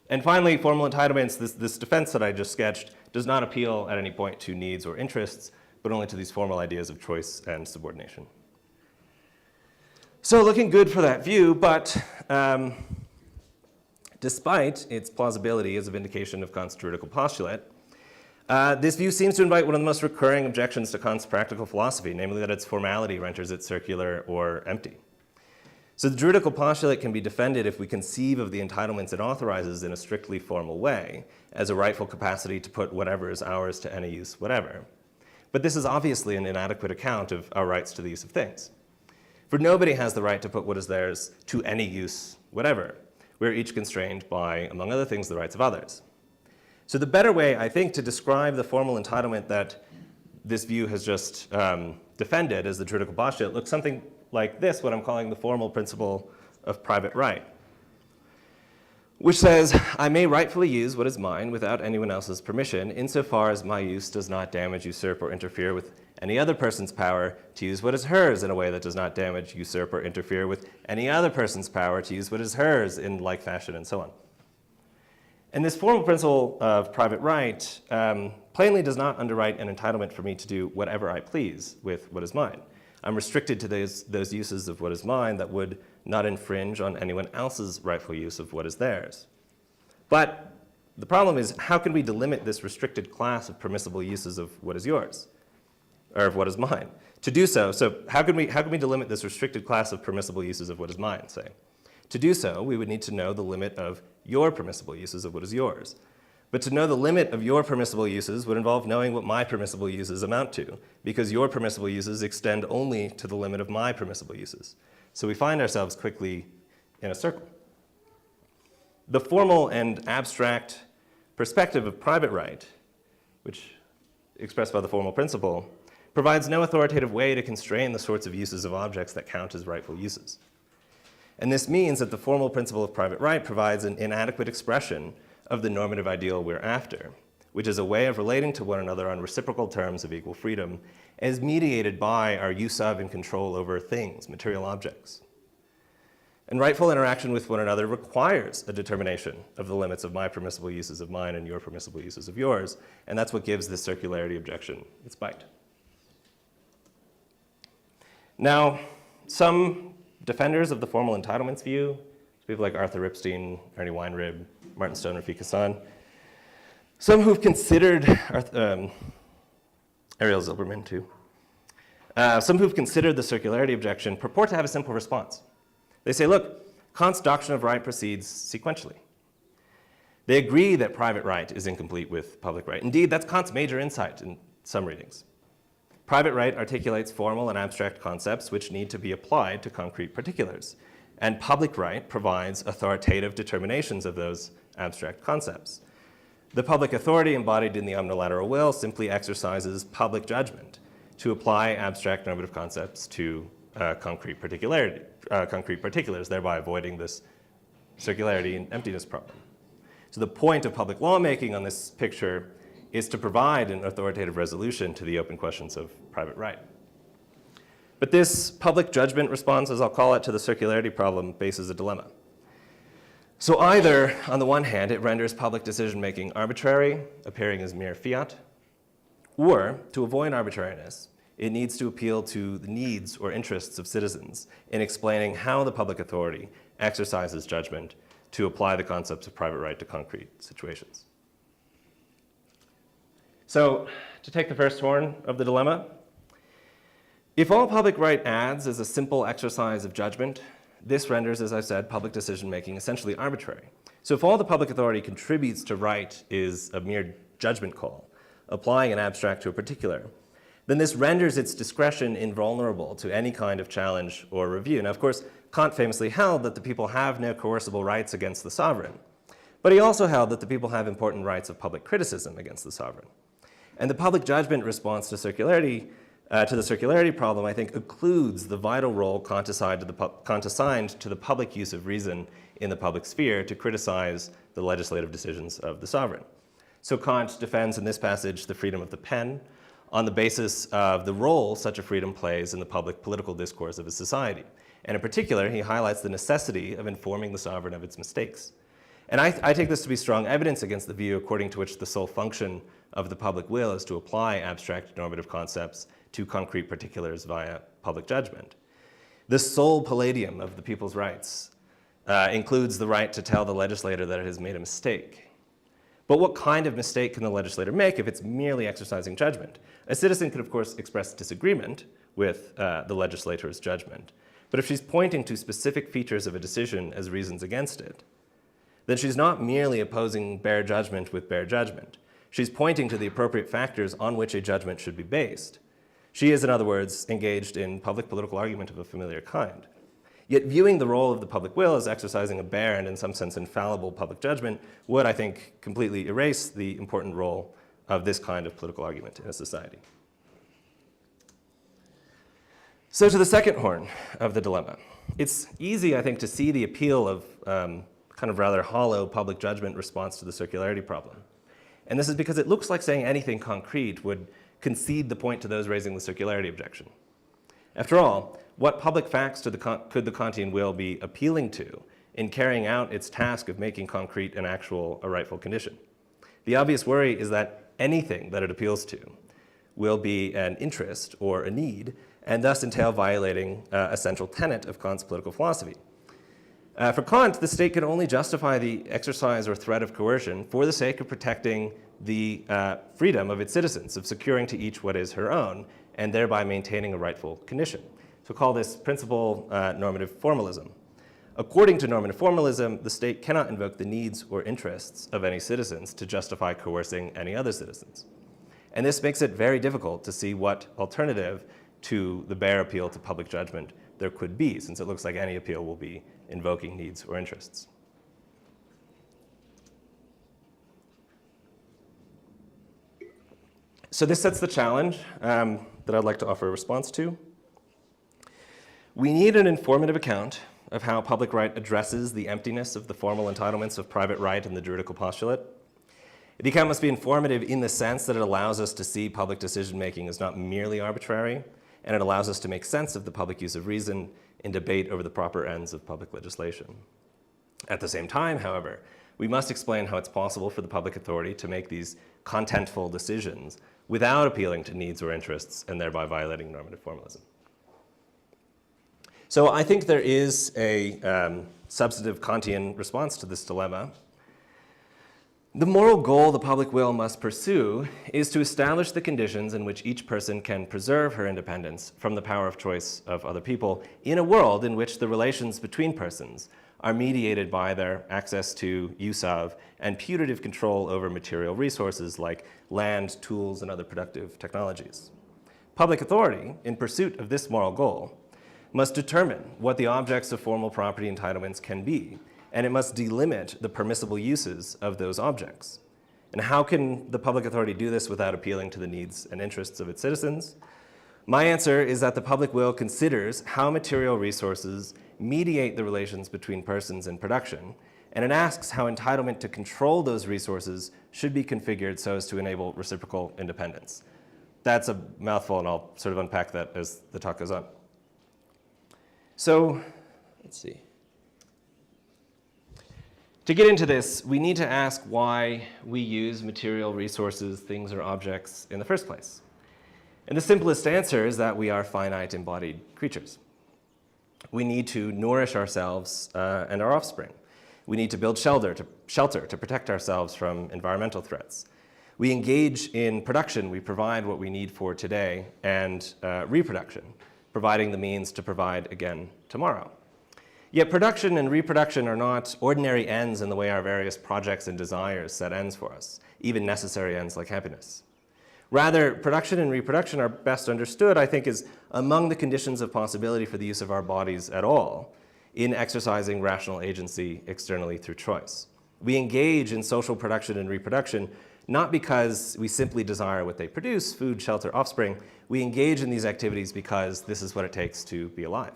And finally, formal entitlements, this defense that I just sketched, does not appeal at any point to needs or interests, but only to these formal ideas of choice and subordination. So looking good for that view, but despite its plausibility as a vindication of Kant's juridical postulate, this view seems to invite one of the most recurring objections to Kant's practical philosophy, namely that its formality renders it circular or empty. So the juridical postulate can be defended if we conceive of the entitlements it authorizes in a strictly formal way, as a rightful capacity to put whatever is ours to any use whatever. But this is obviously an inadequate account of our rights to the use of things. For nobody has the right to put what is theirs to any use whatever. We're each constrained by, among other things, the rights of others. So the better way, I think, to describe the formal entitlement that this view has just defended as the juridical postulate looks something like this, what I'm calling the formal principle of private right, which says, I may rightfully use what is mine without anyone else's permission, insofar as my use does not damage, usurp, or interfere with any other person's power to use what is hers in a way that does not damage, usurp, or interfere with any other person's power to use what is hers in like fashion, and so on. And this formal principle of private right plainly does not underwrite an entitlement for me to do whatever I please with what is mine. I'm restricted to those uses of what is mine that would not infringe on anyone else's rightful use of what is theirs. But the problem is, how can we delimit this restricted class of permissible uses of what is yours, or of what is mine? To do so how can we delimit this restricted class of permissible uses of what is mine, say? To do so, we would need to know the limit of your permissible uses of what is yours. But to know the limit of your permissible uses would involve knowing what my permissible uses amount to, because your permissible uses extend only to the limit of my permissible uses. So we find ourselves quickly in a circle. The formal and abstract perspective of private right, which expressed by the formal principle, provides no authoritative way to constrain the sorts of uses of objects that count as rightful uses. And this means that the formal principle of private right provides an inadequate expression of the normative ideal we're after, which is a way of relating to one another on reciprocal terms of equal freedom, as mediated by our use of and control over things, material objects. And rightful interaction with one another requires a determination of the limits of my permissible uses of mine and your permissible uses of yours, and that's what gives this circularity objection its bite. Now, some defenders of the formal entitlements view, people like Arthur Ripstein, Ernie Weinrib, Martin Stone, Rafik Hassan, some who've considered, Ariel Zilberman too, some who've considered the circularity objection purport to have a simple response. They say, look, Kant's doctrine of right proceeds sequentially. They agree that private right is incomplete with public right. Indeed, that's Kant's major insight in some readings. Private right articulates formal and abstract concepts which need to be applied to concrete particulars. And public right provides authoritative determinations of those abstract concepts. The public authority embodied in the omnilateral will simply exercises public judgment to apply abstract normative concepts to concrete particulars, thereby avoiding this circularity and emptiness problem. So the point of public lawmaking on this picture is to provide an authoritative resolution to the open questions of private right. But this public judgment response, as I'll call it, to the circularity problem faces a dilemma. So either, on the one hand, it renders public decision-making arbitrary, appearing as mere fiat, or, to avoid arbitrariness, it needs to appeal to the needs or interests of citizens in explaining how the public authority exercises judgment to apply the concepts of private right to concrete situations. So, to take the first horn of the dilemma, if all public right adds is a simple exercise of judgment, this renders, as I said, public decision-making essentially arbitrary. So if all the public authority contributes to right is a mere judgment call, applying an abstract to a particular, then this renders its discretion invulnerable to any kind of challenge or review. Now, of course, Kant famously held that the people have no coercible rights against the sovereign, but he also held that the people have important rights of public criticism against the sovereign. And the public judgment response to the circularity problem, I think, includes the vital role Kant assigned to the public use of reason in the public sphere to criticize the legislative decisions of the sovereign. So Kant defends in this passage the freedom of the pen on the basis of the role such a freedom plays in the public political discourse of his society. And in particular, he highlights the necessity of informing the sovereign of its mistakes. And I take this to be strong evidence against the view according to which the sole function of the public will is to apply abstract normative concepts to concrete particulars via public judgment. The sole palladium of the people's rights includes the right to tell the legislator that it has made a mistake. But what kind of mistake can the legislator make if it's merely exercising judgment? A citizen can, of course, express disagreement with the legislator's judgment. But if she's pointing to specific features of a decision as reasons against it, then she's not merely opposing bare judgment with bare judgment. She's pointing to the appropriate factors on which a judgment should be based. She is, in other words, engaged in public political argument of a familiar kind. Yet viewing the role of the public will as exercising a bare and, in some sense, infallible public judgment would, I think, completely erase the important role of this kind of political argument in a society. So to the second horn of the dilemma. It's easy, I think, to see the appeal of kind of rather hollow public judgment response to the circularity problem. And this is because it looks like saying anything concrete would concede the point to those raising the circularity objection. After all, what public facts could the Kantian will be appealing to in carrying out its task of making concrete an actual, a rightful condition? The obvious worry is that anything that it appeals to will be an interest or a need, and thus entail violating a central tenet of Kant's political philosophy. For Kant, the state can only justify the exercise or threat of coercion for the sake of protecting the freedom of its citizens, of securing to each what is her own, and thereby maintaining a rightful condition. So call this principle normative formalism. According to normative formalism, the state cannot invoke the needs or interests of any citizens to justify coercing any other citizens. And this makes it very difficult to see what alternative to the bare appeal to public judgment there could be, since it looks like any appeal will be invoking needs or interests. So this sets the challenge that I'd like to offer a response to. We need an informative account of how public right addresses the emptiness of the formal entitlements of private right and the juridical postulate. The account must be informative in the sense that it allows us to see public decision-making as not merely arbitrary, and it allows us to make sense of the public use of reason in debate over the proper ends of public legislation. At the same time, however, we must explain how it's possible for the public authority to make these contentful decisions without appealing to needs or interests and thereby violating normative formalism. So I think there is a substantive Kantian response to this dilemma. The moral goal the public will must pursue is to establish the conditions in which each person can preserve her independence from the power of choice of other people in a world in which the relations between persons are mediated by their access to, use of, and putative control over material resources like land, tools, and other productive technologies. Public authority, in pursuit of this moral goal, must determine what the objects of formal property entitlements can be, and it must delimit the permissible uses of those objects. And how can the public authority do this without appealing to the needs and interests of its citizens? My answer is that the public will considers how material resources mediate the relations between persons and production, and it asks how entitlement to control those resources should be configured so as to enable reciprocal independence. That's a mouthful, and I'll sort of unpack that as the talk goes on. So, let's see. To get into this, we need to ask why we use material resources, things, or objects in the first place. And the simplest answer is that we are finite embodied creatures. We need to nourish ourselves and our offspring. We need to build shelter to protect ourselves from environmental threats. We engage in production. We provide what we need for today, and reproduction, providing the means to provide again tomorrow. Yet production and reproduction are not ordinary ends in the way our various projects and desires set ends for us, even necessary ends like happiness. Rather, production and reproduction are best understood, I think, as among the conditions of possibility for the use of our bodies at all in exercising rational agency externally through choice. We engage in social production and reproduction not because we simply desire what they produce, food, shelter, offspring. We engage in these activities because this is what it takes to be alive.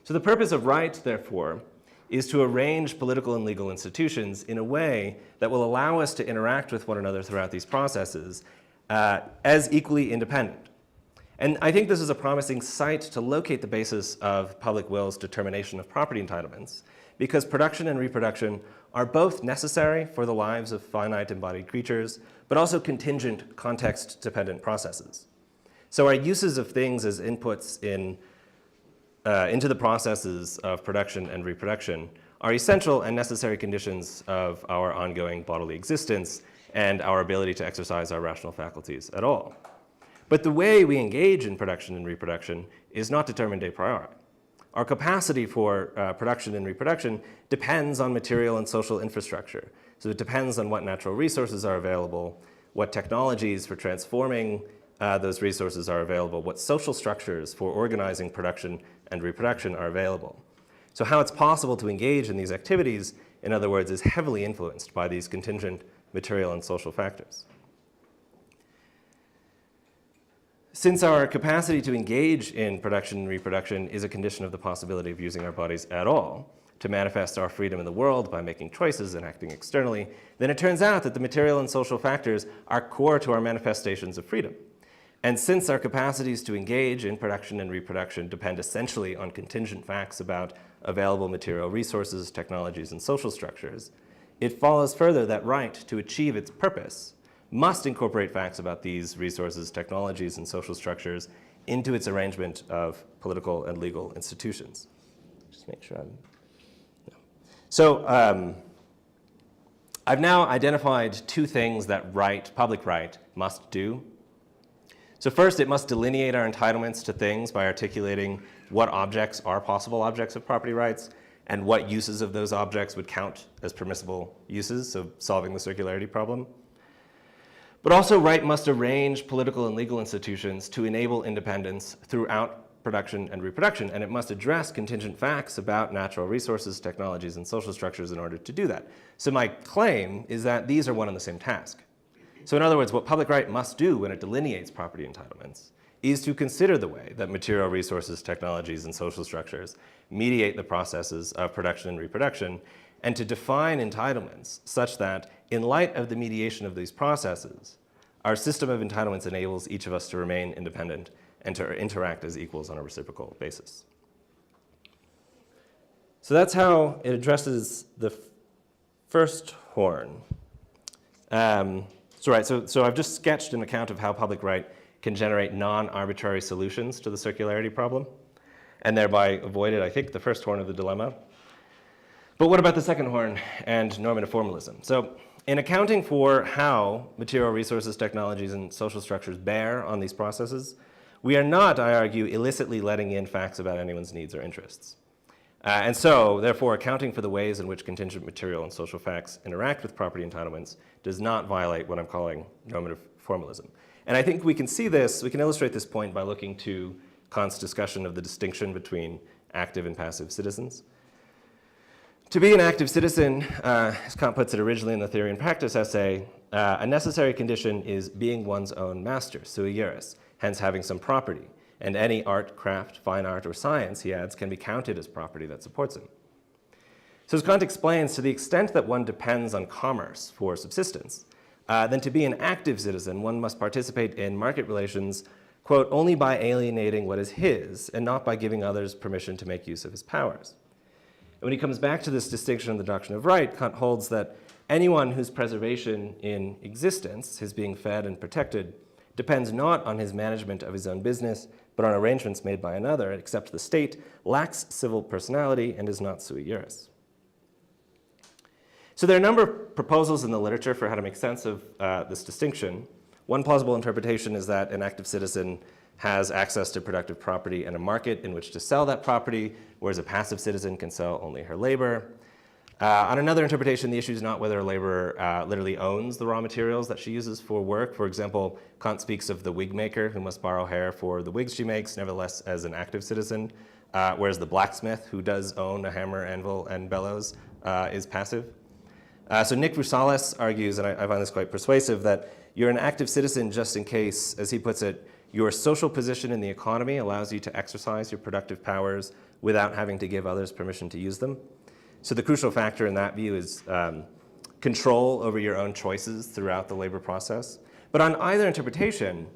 So the purpose of right, therefore, is to arrange political and legal institutions in a way that will allow us to interact with one another throughout these processes as equally independent. And I think this is a promising site to locate the basis of public will's determination of property entitlements, because production and reproduction are both necessary for the lives of finite embodied creatures, but also contingent, context-dependent processes. So our uses of things as inputs into the processes of production and reproduction are essential and necessary conditions of our ongoing bodily existence and our ability to exercise our rational faculties at all. But the way we engage in production and reproduction is not determined a priori. Our capacity for production and reproduction depends on material and social infrastructure. So it depends on what natural resources are available, what technologies for transforming those resources are available, what social structures for organizing production and reproduction are available. So how it's possible to engage in these activities, in other words, is heavily influenced by these contingent material and social factors. Since our capacity to engage in production and reproduction is a condition of the possibility of using our bodies at all to manifest our freedom in the world by making choices and acting externally, then it turns out that the material and social factors are core to our manifestations of freedom. And since our capacities to engage in production and reproduction depend essentially on contingent facts about available material resources, technologies, and social structures, it follows further that right, to achieve its purpose, must incorporate facts about these resources, technologies, and social structures into its arrangement of political and legal institutions. Just make sure I'm... No. So I've now identified two things that public right must do. So first, it must delineate our entitlements to things by articulating what objects are possible objects of property rights and what uses of those objects would count as permissible uses, so solving the circularity problem. But also, right must arrange political and legal institutions to enable independence throughout production and reproduction, and it must address contingent facts about natural resources, technologies, and social structures in order to do that. So my claim is that these are one and the same task. So in other words, what public right must do when it delineates property entitlements is to consider the way that material resources, technologies, and social structures mediate the processes of production and reproduction, and to define entitlements such that, in light of the mediation of these processes, our system of entitlements enables each of us to remain independent and to interact as equals on a reciprocal basis. So that's how it addresses the first horn. So I've just sketched an account of how public right can generate non-arbitrary solutions to the circularity problem, and thereby avoided, I think, the first horn of the dilemma. But what about the second horn and normative formalism? So in accounting for how material resources, technologies, and social structures bear on these processes, we are not, I argue, illicitly letting in facts about anyone's needs or interests. And so, therefore, accounting for the ways in which contingent material and social facts interact with property entitlements does not violate what I'm calling normative formalism. And I think we can see this, we can illustrate this point by looking to Kant's discussion of the distinction between active and passive citizens. To be an active citizen, as Kant puts it originally in the Theory and Practice essay, a necessary condition is being one's own master, sui juris, hence having some property. And any art, craft, fine art, or science, he adds, can be counted as property that supports him. So as Kant explains, to the extent that one depends on commerce for subsistence, then to be an active citizen, one must participate in market relations, quote, only by alienating what is his and not by giving others permission to make use of his powers. And when he comes back to this distinction in the doctrine of right, Kant holds that anyone whose preservation in existence, his being fed and protected, depends not on his management of his own business, but on arrangements made by another, except the state, lacks civil personality and is not sui juris. So there are a number of proposals in the literature for how to make sense of this distinction. One plausible interpretation is that an active citizen has access to productive property and a market in which to sell that property, whereas a passive citizen can sell only her labor. On another interpretation, the issue is not whether a laborer literally owns the raw materials that she uses for work. For example, Kant speaks of the wig maker who must borrow hair for the wigs she makes, nevertheless as an active citizen, whereas the blacksmith who does own a hammer, anvil, and bellows is passive. So Nick Rusales argues, and I find this quite persuasive, that you're an active citizen just in case, as he puts it, your social position in the economy allows you to exercise your productive powers without having to give others permission to use them. So the crucial factor in that view is control over your own choices throughout the labor process. But on either interpretation,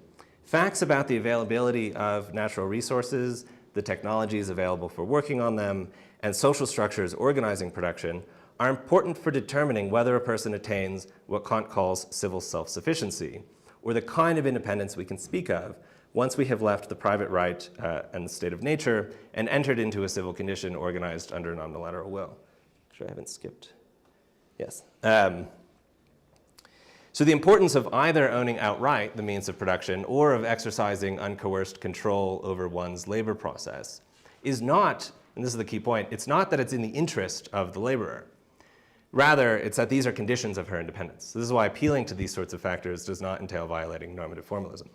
facts about the availability of natural resources, the technologies available for working on them, and social structures organizing production are important for determining whether a person attains what Kant calls civil self-sufficiency, or the kind of independence we can speak of once we have left the private right and the state of nature and entered into a civil condition organized under a non-bilateral will. Sure, I haven't skipped. Yes. So the importance of either owning outright the means of production or of exercising uncoerced control over one's labor process is not, and this is the key point, it's not that it's in the interest of the laborer. Rather, it's that these are conditions of her independence. So this is why appealing to these sorts of factors does not entail violating normative formalism.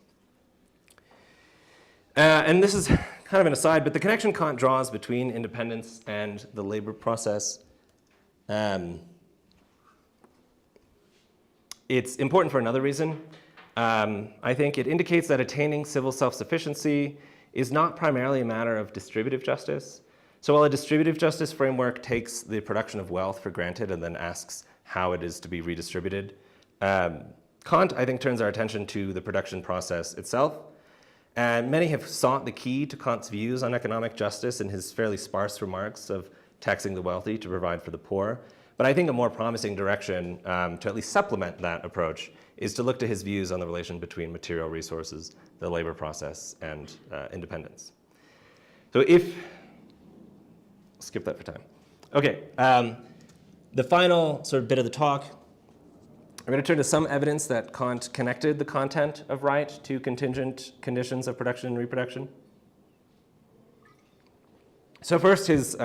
And this is kind of an aside, but the connection Kant draws between independence and the labor process, it's important for another reason. I think it indicates that attaining civil self-sufficiency is not primarily a matter of distributive justice. So while a distributive justice framework takes the production of wealth for granted and then asks how it is to be redistributed, Kant, I think, turns our attention to the production process itself. And many have sought the key to Kant's views on economic justice in his fairly sparse remarks of taxing the wealthy to provide for the poor. But I think a more promising direction to at least supplement that approach is to look to his views on the relation between material resources, the labor process, and independence. So skip that for time. Okay, the final sort of bit of the talk, I'm going to turn to some evidence that Kant connected the content of right to contingent conditions of production and reproduction. So first, his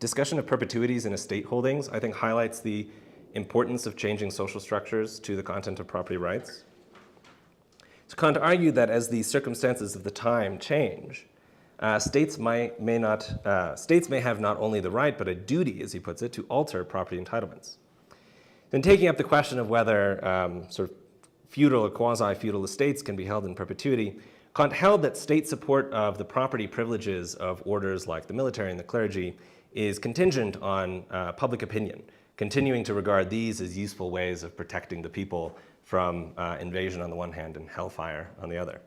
discussion of perpetuities in estate holdings, I think, highlights the importance of changing social structures to the content of property rights. So Kant argued that as the circumstances of the time change, states may have not only the right, but a duty, as he puts it, to alter property entitlements. Then taking up the question of whether sort of feudal or quasi-feudal estates can be held in perpetuity, Kant held that state support of the property privileges of orders like the military and the clergy is contingent on public opinion, continuing to regard these as useful ways of protecting the people from invasion on the one hand and hellfire on the other.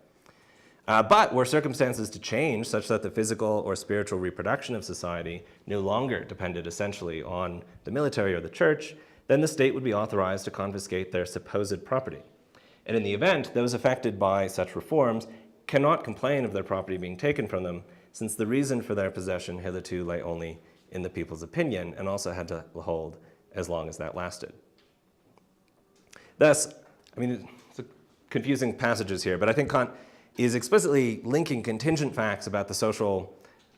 But were circumstances to change such that the physical or spiritual reproduction of society no longer depended essentially on the military or the church, then the state would be authorized to confiscate their supposed property. And in the event, those affected by such reforms cannot complain of their property being taken from them, since the reason for their possession hitherto lay only in the people's opinion and also had to hold as long as that lasted. Thus, I mean, it's confusing passages here, but I think Kant is explicitly linking contingent facts about the social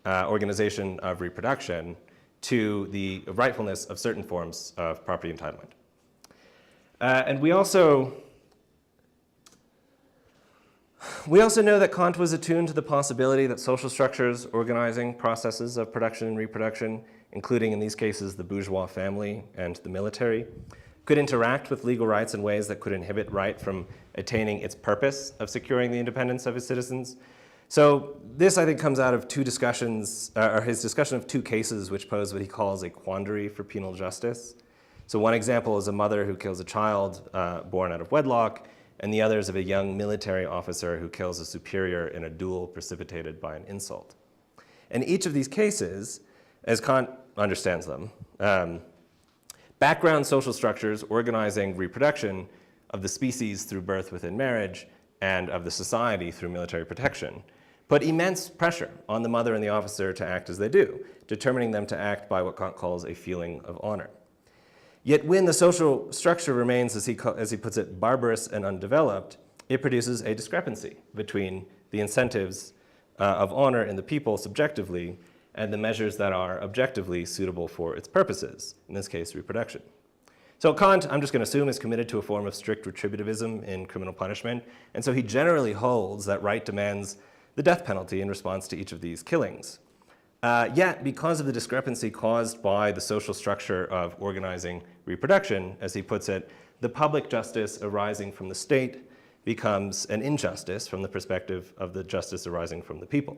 organization of reproduction to the rightfulness of certain forms of property entitlement. And we also know that Kant was attuned to the possibility that social structures organizing processes of production and reproduction, including in these cases the bourgeois family and the military, could interact with legal rights in ways that could inhibit right from attaining its purpose of securing the independence of its citizens. So this, I think, comes out of two discussions, or his discussion of two cases which pose what he calls a quandary for penal justice. So one example is a mother who kills a child born out of wedlock, and the other is of a young military officer who kills a superior in a duel precipitated by an insult. In each of these cases, as Kant understands them, background social structures organizing reproduction of the species through birth within marriage and of the society through military protection put immense pressure on the mother and the officer to act as they do, determining them to act by what Kant calls a feeling of honor. Yet when the social structure remains, as he puts it, barbarous and undeveloped, it produces a discrepancy between the incentives of honor in the people subjectively and the measures that are objectively suitable for its purposes, in this case, reproduction. So Kant, I'm just going to assume, is committed to a form of strict retributivism in criminal punishment, and so he generally holds that right demands the death penalty in response to each of these killings. Yet, because of the discrepancy caused by the social structure of organizing reproduction, as he puts it, the public justice arising from the state becomes an injustice from the perspective of the justice arising from the people.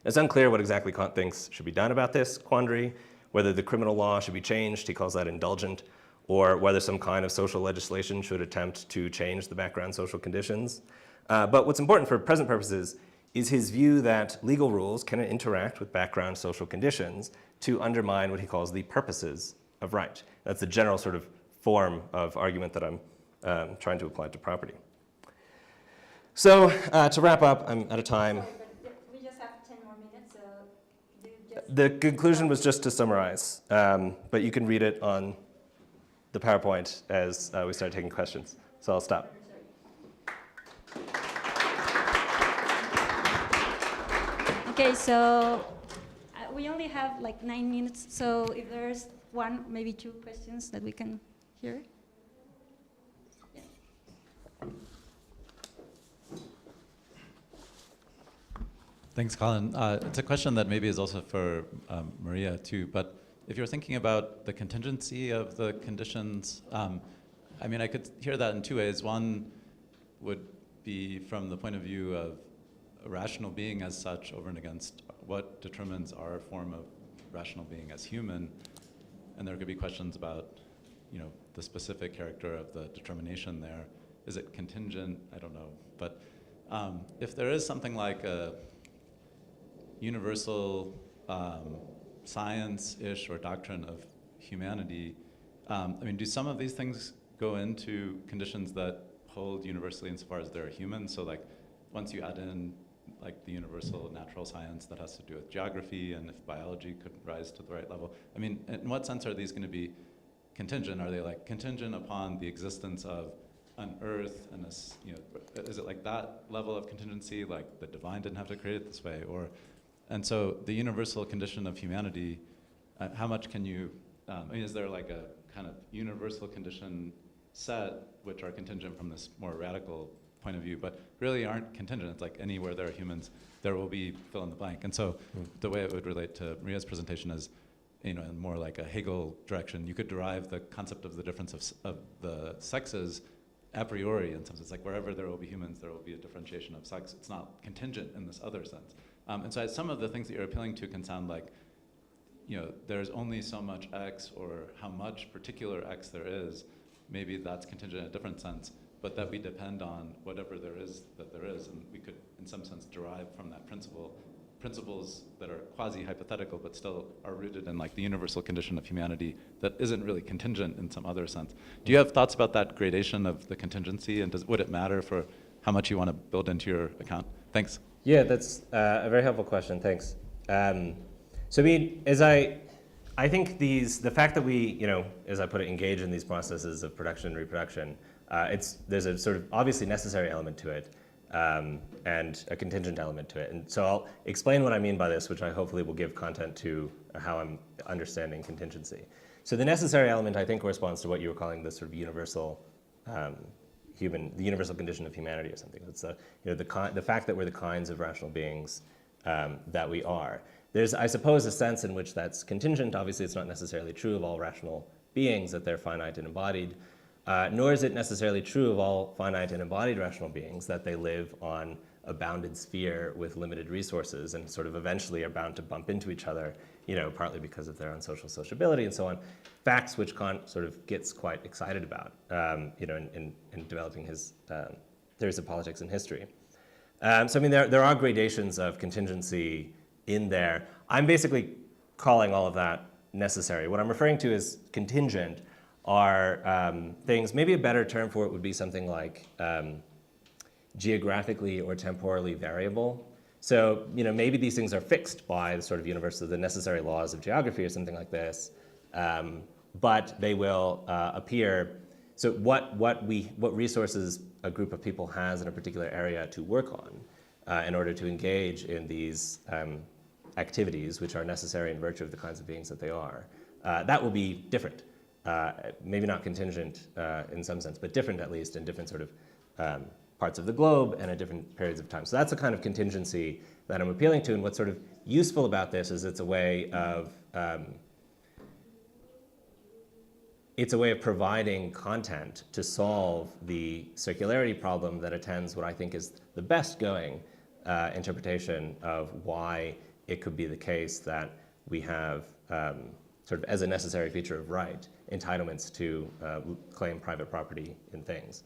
It's unclear what exactly Kant thinks should be done about this quandary, whether the criminal law should be changed, he calls that indulgent, or whether some kind of social legislation should attempt to change the background social conditions. But what's important for present purposes is his view that legal rules can interact with background social conditions to undermine what he calls the purposes of right. That's the general sort of form of argument that I'm trying to apply to property. So to wrap up, I'm out of time. Sorry, but we just have 10 more minutes, so do just... The conclusion was just to summarize, but you can read it on the PowerPoint as we start taking questions. So I'll stop. Okay, so we only have like 9 minutes, so if there's one, maybe two questions that we can hear. Yeah. Thanks, Colin. It's a question that maybe is also for Maria too, but if you're thinking about the contingency of the conditions, I mean, I could hear that in two ways. One would be from the point of view of a rational being as such over and against what determines our form of rational being as human. And there could be questions about, you know, the specific character of the determination there. Is it contingent? I don't know. But if there is something like a universal science-ish or doctrine of humanity, I mean, do some of these things go into conditions that hold universally insofar as they're human? So like, once you add in like the universal natural science that has to do with geography, and if biology could rise to the right level, I mean, in what sense are these going to be contingent? Are they like contingent upon the existence of an earth and a, you know, is it like that level of contingency, like the divine didn't have to create it this way? Or, and so the universal condition of humanity, how much can you, I mean, is there like a kind of universal condition set which are contingent from this more radical point of view, but really aren't contingent? It's like anywhere there are humans, there will be fill in the blank. And so the way it would relate to Maria's presentation is, you know, in more like a Hegel direction, you could derive the concept of the difference of the sexes a priori in some sense. Like wherever there will be humans, there will be a differentiation of sex. It's not contingent in this other sense. And so some of the things that you're appealing to can sound like, you know, there's only so much X, or how much particular X there is. Maybe that's contingent in a different sense, but that we depend on whatever there is that there is, and we could, in some sense, derive from that principles that are quasi-hypothetical, but still are rooted in like the universal condition of humanity that isn't really contingent in some other sense. Do you have thoughts about that gradation of the contingency, and would it matter for how much you want to build into your account? Thanks. Yeah, that's a very helpful question. Thanks. So I mean, I think the fact that we, you know, as I put it, engage in these processes of production and reproduction, there's a sort of obviously necessary element to it, and a contingent element to it. And so I'll explain what I mean by this, which I hopefully will give content to how I'm understanding contingency. So the necessary element, I think, corresponds to what you were calling the sort of universal the universal condition of humanity or something. It's the fact that we're the kinds of rational beings that we are. There's, I suppose, a sense in which that's contingent. Obviously, it's not necessarily true of all rational beings that they're finite and embodied, nor is it necessarily true of all finite and embodied rational beings that they live on a bounded sphere with limited resources and sort of eventually are bound to bump into each other, you know, partly because of their own social sociability and so on. Facts which Kant sort of gets quite excited about, you know, in developing his theories of politics and history. So I mean, there are gradations of contingency in there. I'm basically calling all of that necessary. What I'm referring to as contingent are things, maybe a better term for it would be something like geographically or temporally variable. So, you know, maybe these things are fixed by the sort of universal, the necessary laws of geography or something like this, but they will appear. So what resources a group of people has in a particular area to work on in order to engage in these activities, which are necessary in virtue of the kinds of beings that they are, that will be different. Maybe not contingent in some sense, but different at least in different sort of parts of the globe and at different periods of time. So that's a kind of contingency that I'm appealing to, and what's sort of useful about this is it's a way of providing content to solve the circularity problem that attends what I think is the best going interpretation of why it could be the case that we have sort of as a necessary feature of right, entitlements to claim private property in things.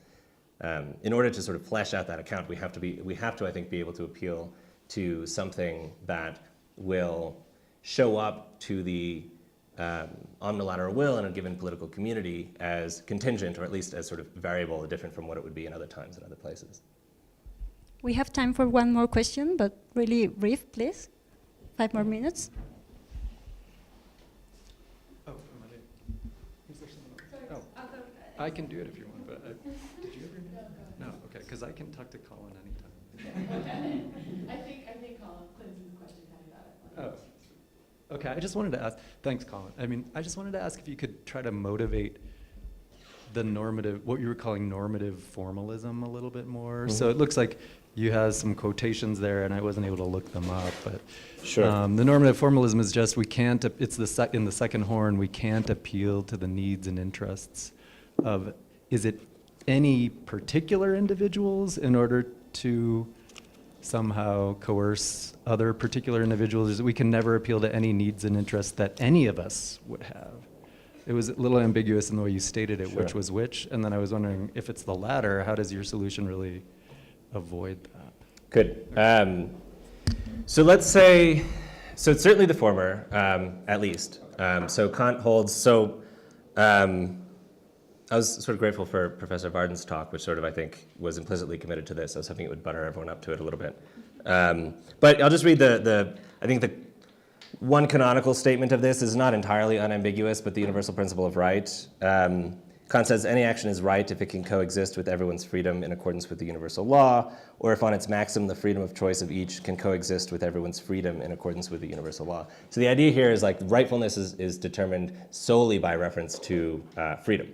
In order to sort of flesh out that account, we have to, I think, be able to appeal to something that will show up to the omnilateral will in a given political community as contingent, or at least as sort of variable, different from what it would be in other times and other places. We have time for one more question, but really brief, please. 5 more minutes. Oh, is there someone else? Oh, I can do it if you want, but did you ever know? No, okay, because I can talk to Colin anytime. I think Clinton's question had about it. Oh. Okay, I just wanted to ask, thanks Colin. I mean, I just wanted to ask if you could try to motivate the normative, what you were calling normative formalism a little bit more. Mm-hmm. So it looks like you have some quotations there and I wasn't able to look them up, but sure. The normative formalism is just, we can't, it's in the second horn, we can't appeal to the needs and interests of, is it any particular individuals in order to somehow coerce other particular individuals? We can never appeal to any needs and interests that any of us would have. It was a little ambiguous in the way you stated it, sure. Which was which, and then I was wondering if it's the latter, how does your solution really avoid that? Good. So let's say, so it's certainly the former, at least. So Kant holds, I was sort of grateful for Professor Varden's talk, which sort of, I think, was implicitly committed to this. I was hoping it would butter everyone up to it a little bit. But I'll just read I think the one canonical statement of this is not entirely unambiguous, but the universal principle of right. Kant says, any action is right if it can coexist with everyone's freedom in accordance with the universal law, or if on its maxim the freedom of choice of each can coexist with everyone's freedom in accordance with the universal law. So the idea here is like rightfulness is determined solely by reference to freedom.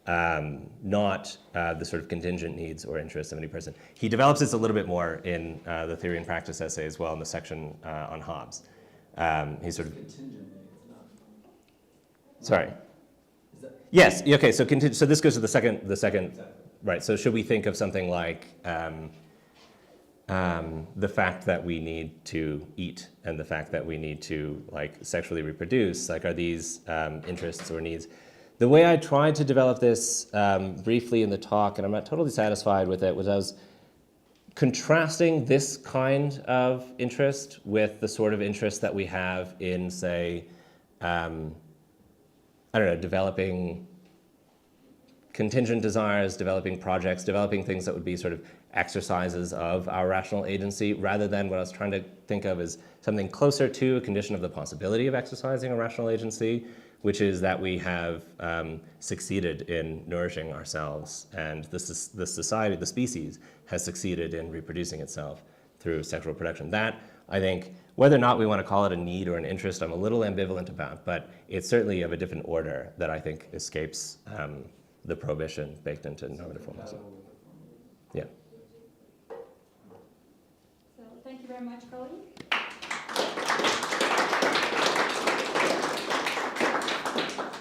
Not the sort of contingent needs or interests of any person. He develops this a little bit more in the Theory and Practice essay as well, in the section on Hobbes. He's sort of... Sorry. Yes, okay, so this goes to the second, right, so should we think of something like the fact that we need to eat and the fact that we need to like sexually reproduce, like are these interests or needs? The way I tried to develop this briefly in the talk, and I'm not totally satisfied with it, was I was contrasting this kind of interest with the sort of interest that we have in, say, I don't know, developing contingent desires, developing projects, developing things that would be sort of exercises of our rational agency, rather than what I was trying to think of as something closer to a condition of the possibility of exercising a rational agency, which is that we have succeeded in nourishing ourselves, and the society, the species, has succeeded in reproducing itself through sexual production. That, I think, whether or not we want to call it a need or an interest, I'm a little ambivalent about, but it's certainly of a different order that I think escapes the prohibition baked into normative formalism. Yeah. So thank you very much, Colin.